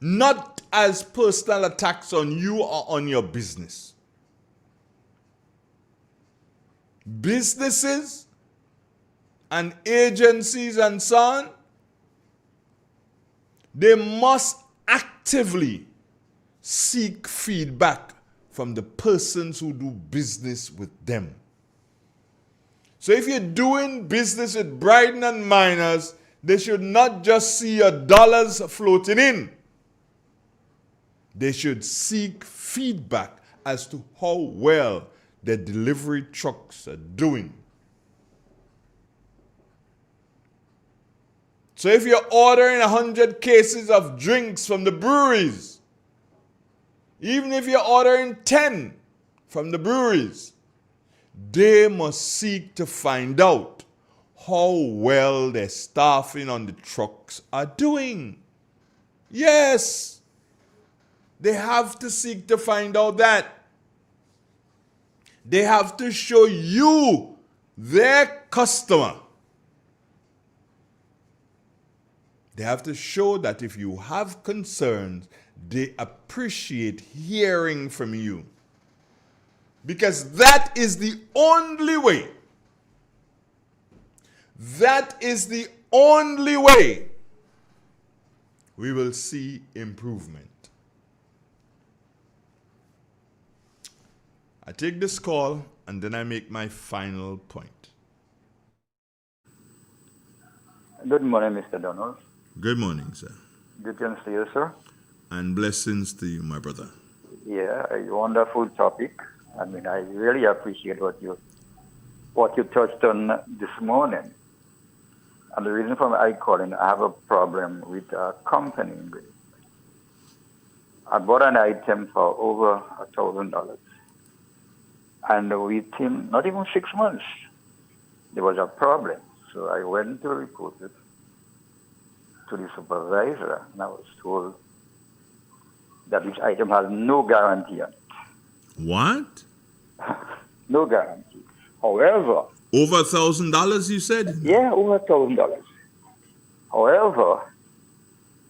Not as personal attacks on you or on your business. Businesses and agencies and so on, they must actively seek feedback from the persons who do business with them. So if you're doing business with Bryden and Miners, they should not just see your dollars floating in. They should seek feedback as to how well their delivery trucks are doing. So if you're ordering 100 cases of drinks from the breweries, even if you're ordering 10 from the breweries, they must seek to find out how well their staffing on the trucks are doing. Yes, they have to seek to find out that. They have to show you, their customer. They have to show that if you have concerns, they appreciate hearing from you. Because that is the only way. That is the only way we will see improvement. I take this call and then I make my final point. Good morning, Mr. Donald. Good morning, sir. Greetings to you, sir. And blessings to you, my brother. Yeah, a wonderful topic. I mean, I really appreciate what you touched on this morning. And the reason for my calling, I have a problem with a company. I bought an item for over $1,000. And within not even 6 months, there was a problem. So I went to report it to the supervisor, and I was told that this item has no guarantee on it. What? No guarantee. However... Over $1,000, you said? Yeah, over $1,000. However,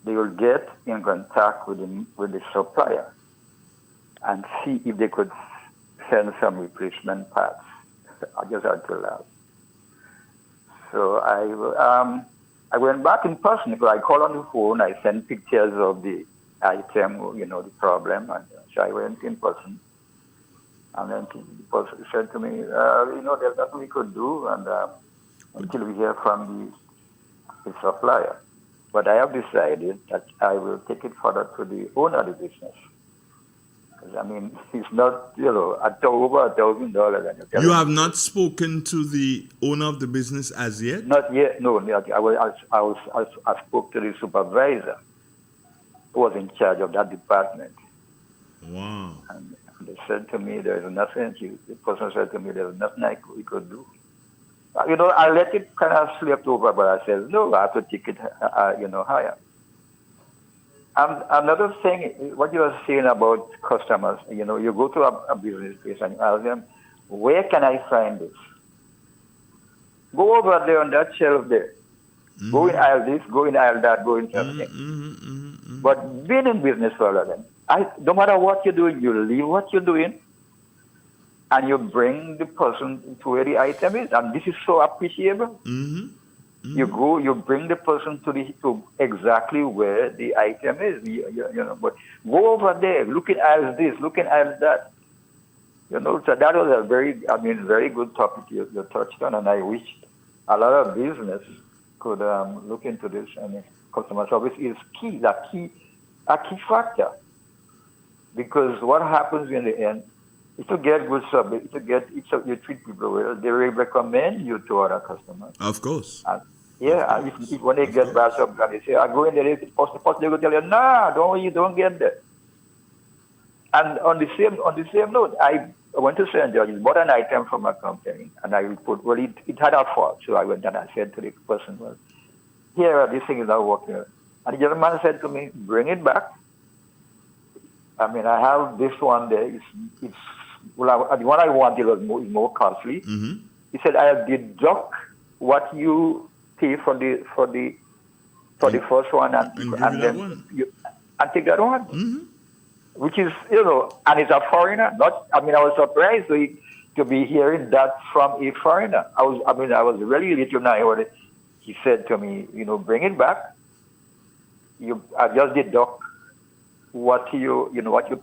they will get in contact with the supplier and see if they could send some replacement parts. I just had to laugh. So I went back in person because I called on the phone. I sent pictures of the item, the problem. And so I went in person. And then the person said to me, there's nothing we could do and until we hear from the supplier. But I have decided that I will take it further to the owner of the business. Because, it's not, at over $1,000. You have not spoken to the owner of the business as yet? Not yet, no. I spoke to the supervisor who was in charge of that department. Wow. And they said to me, there's nothing, the person said to me, there's nothing we could do. I let it kind of slip over, but I said, no, I have to take it, higher. And another thing, what you were saying about customers, you go to a business place and you ask them, where can I find this? Go over there on that shelf there. Mm-hmm. Go in aisle this, go in aisle that, go in something. But being in business for a long time, no matter what you're doing, you leave what you're doing and you bring the person to where the item is. And this is so appreciable. You go, you bring the person to exactly where the item is. But go over there, look at aisle this, look at aisle that. So that was a very good topic you touched on, and I wish a lot of business could look into this. And customer service is key, a key factor. Because what happens in the end, if you get good service, you treat people well, they will recommend you to other customers. Of course. If when they get bad service, they say, I go in there, the first they will tell you, no, you don't get that. And on the same note, I went to St. George's, bought an item from a company, and I put, it had a fault. So I went and I said to the person, well, here, this thing is not working. And the gentleman said to me, bring it back. I have this one there. The one I wanted was more costly. Mm-hmm. He said, I'll deduct what you pay for the first one and then and take that one. Mm-hmm. Which is, and it's a foreigner. I was surprised to be hearing that from a foreigner. I was really little naive. He said to me, bring it back. I just deduct what you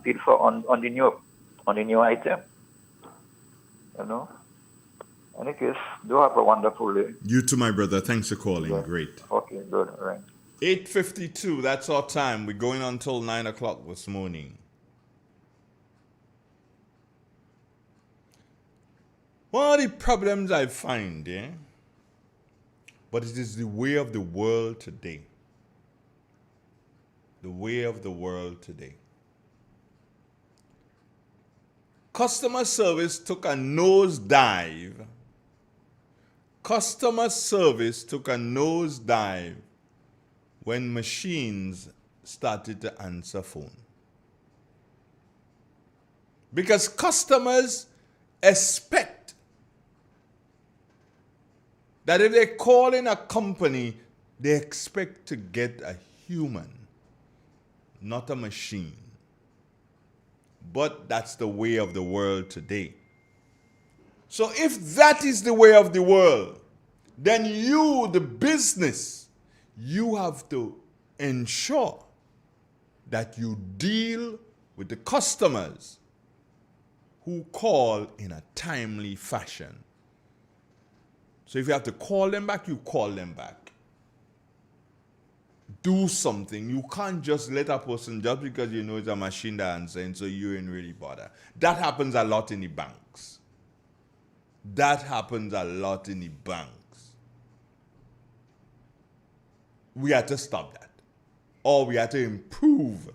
paid for on the new item. In any case, do have a wonderful day. You too, my brother. Thanks for calling. Yeah. Great. Okay, good. All right. 8:52. That's our time. We're going until 9 o'clock this morning. One of the problems I find, but it is the way of the world today. The way of the world today. Customer service took a nosedive. Customer service took a nosedive when machines started to answer phone. Because customers expect that if they call in a company, they expect to get a human, not a machine. But that's the way of the world today. So if that is the way of the world, then you, the business, you have to ensure that you deal with the customers who call in a timely fashion. So if you have to call them back, you call them back. Do something. You can't just let a person, just because you know it's a machine that answering, so you ain't really bother. That happens a lot in the banks. We have to stop that. Or we have to improve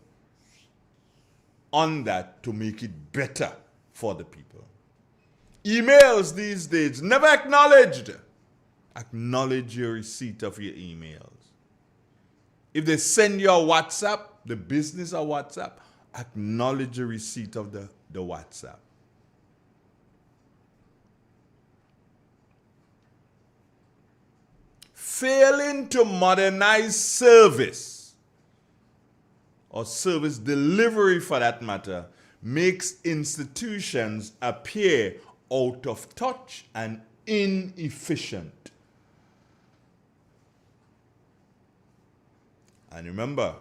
on that to make it better for the people. Emails these days, never acknowledged. Acknowledge your receipt of your emails. If they send you a WhatsApp, the business a WhatsApp, acknowledge the receipt of the WhatsApp. Failing to modernize service, or service delivery for that matter, makes institutions appear out of touch and inefficient. And remember,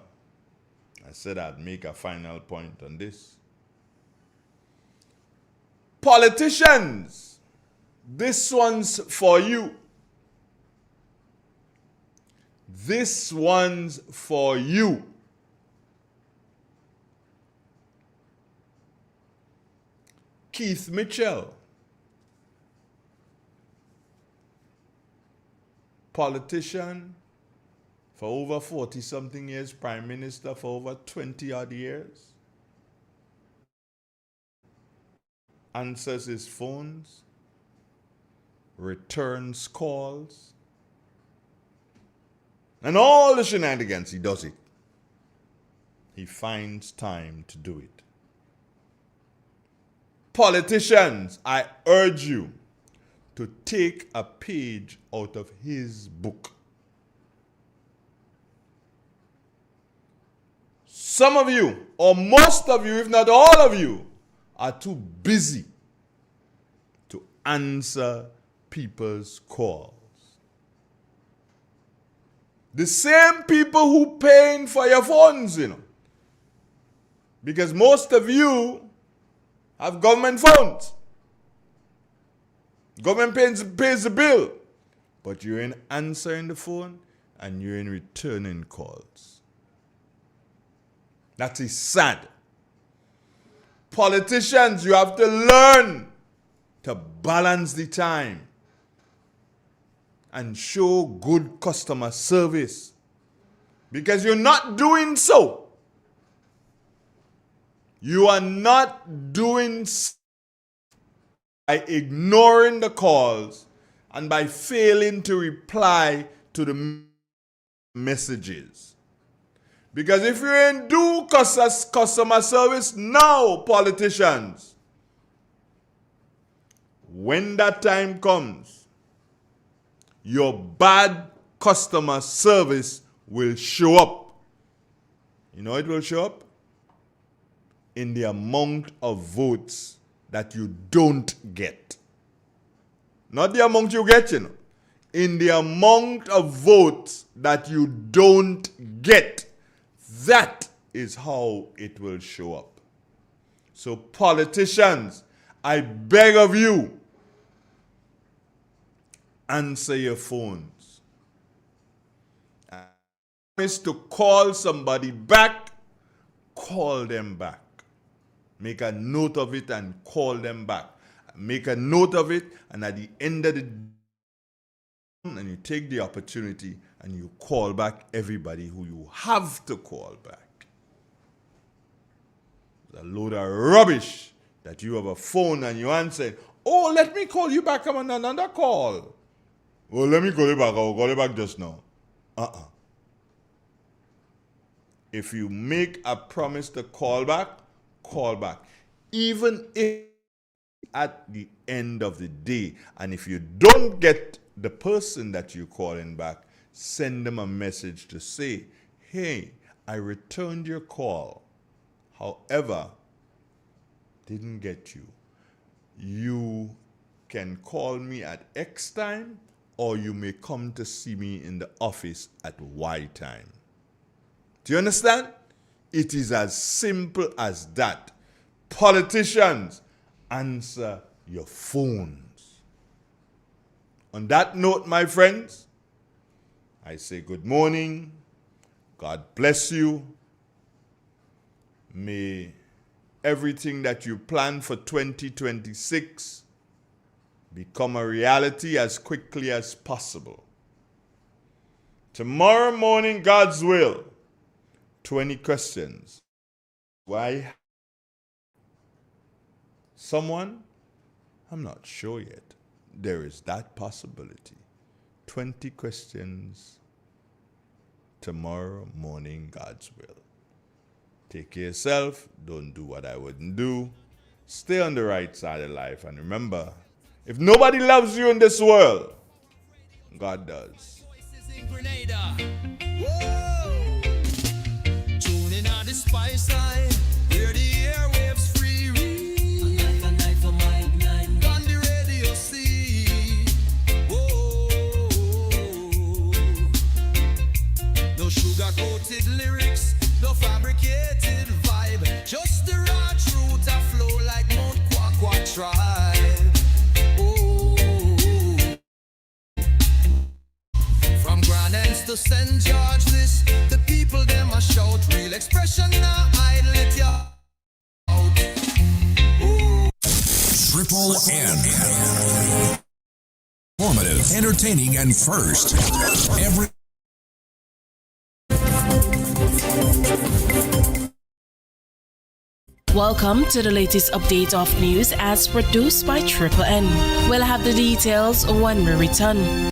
I said I'd make a final point on this. Politicians, this one's for you. This one's for you. Keith Mitchell, politician for over 40-something years, prime minister for over 20-odd years, answers his phones, returns calls, and all the shenanigans, he does it. He finds time to do it. Politicians, I urge you to take a page out of his book. Some of you, or most of you, if not all of you, are too busy to answer people's calls. The same people who paying for your phones, because most of you have government phones. Government pays the bill, but you ain't answering the phone and you ain't returning calls. That is sad. Politicians, you have to learn to balance the time and show good customer service, because you're not doing so. You are not doing so by ignoring the calls and by failing to reply to the messages. Because if you ain't do customer service now, politicians, when that time comes, your bad customer service will show up. You know it will show up? In the amount of votes that you don't get. Not the amount you get, In the amount of votes that you don't get. That is how it will show up. So politicians, I beg of you, answer your phones. Promise to call somebody back, call them back. Make a note of it and call them back. Make a note of it, and at the end of the day, and you take the opportunity and you call back everybody who you have to call back. It's a load of rubbish that you have a phone and you answer, oh, let me call you back on another call. Oh, let me call you back. I'll call you back just now. If you make a promise to call back, call back. Even if at the end of the day, and if you don't get the person that you're calling back, send them a message to say, hey, I returned your call. However, didn't get you. You can call me at X time, or you may come to see me in the office at Y time. Do you understand? It is as simple as that. Politicians, answer your phones. On that note, my friends, I say good morning. God bless you. May everything that you plan for 2026 become a reality as quickly as possible. Tomorrow morning, God's will, 20 questions. Why? Someone? I'm not sure yet. There is that possibility. 20 questions tomorrow morning, God's will. Take care of yourself. Don't do what I wouldn't do. Stay on the right side of life. And remember, if nobody loves you in this world, God does. Tuning on the spice line, hear the airwaves free read. A night for my night. On the radio see. No sugar coating. scripted lyrics, no fabricated vibe. Just the raw truth a flow like Mount Quaqua tribe. Oh. From Grand Anse to St. George, this the people them a shout. Real expression now I let you out. Triple N. Informative, entertaining, and first. Welcome to the latest update of news as produced by Triple N. We'll have the details when we return.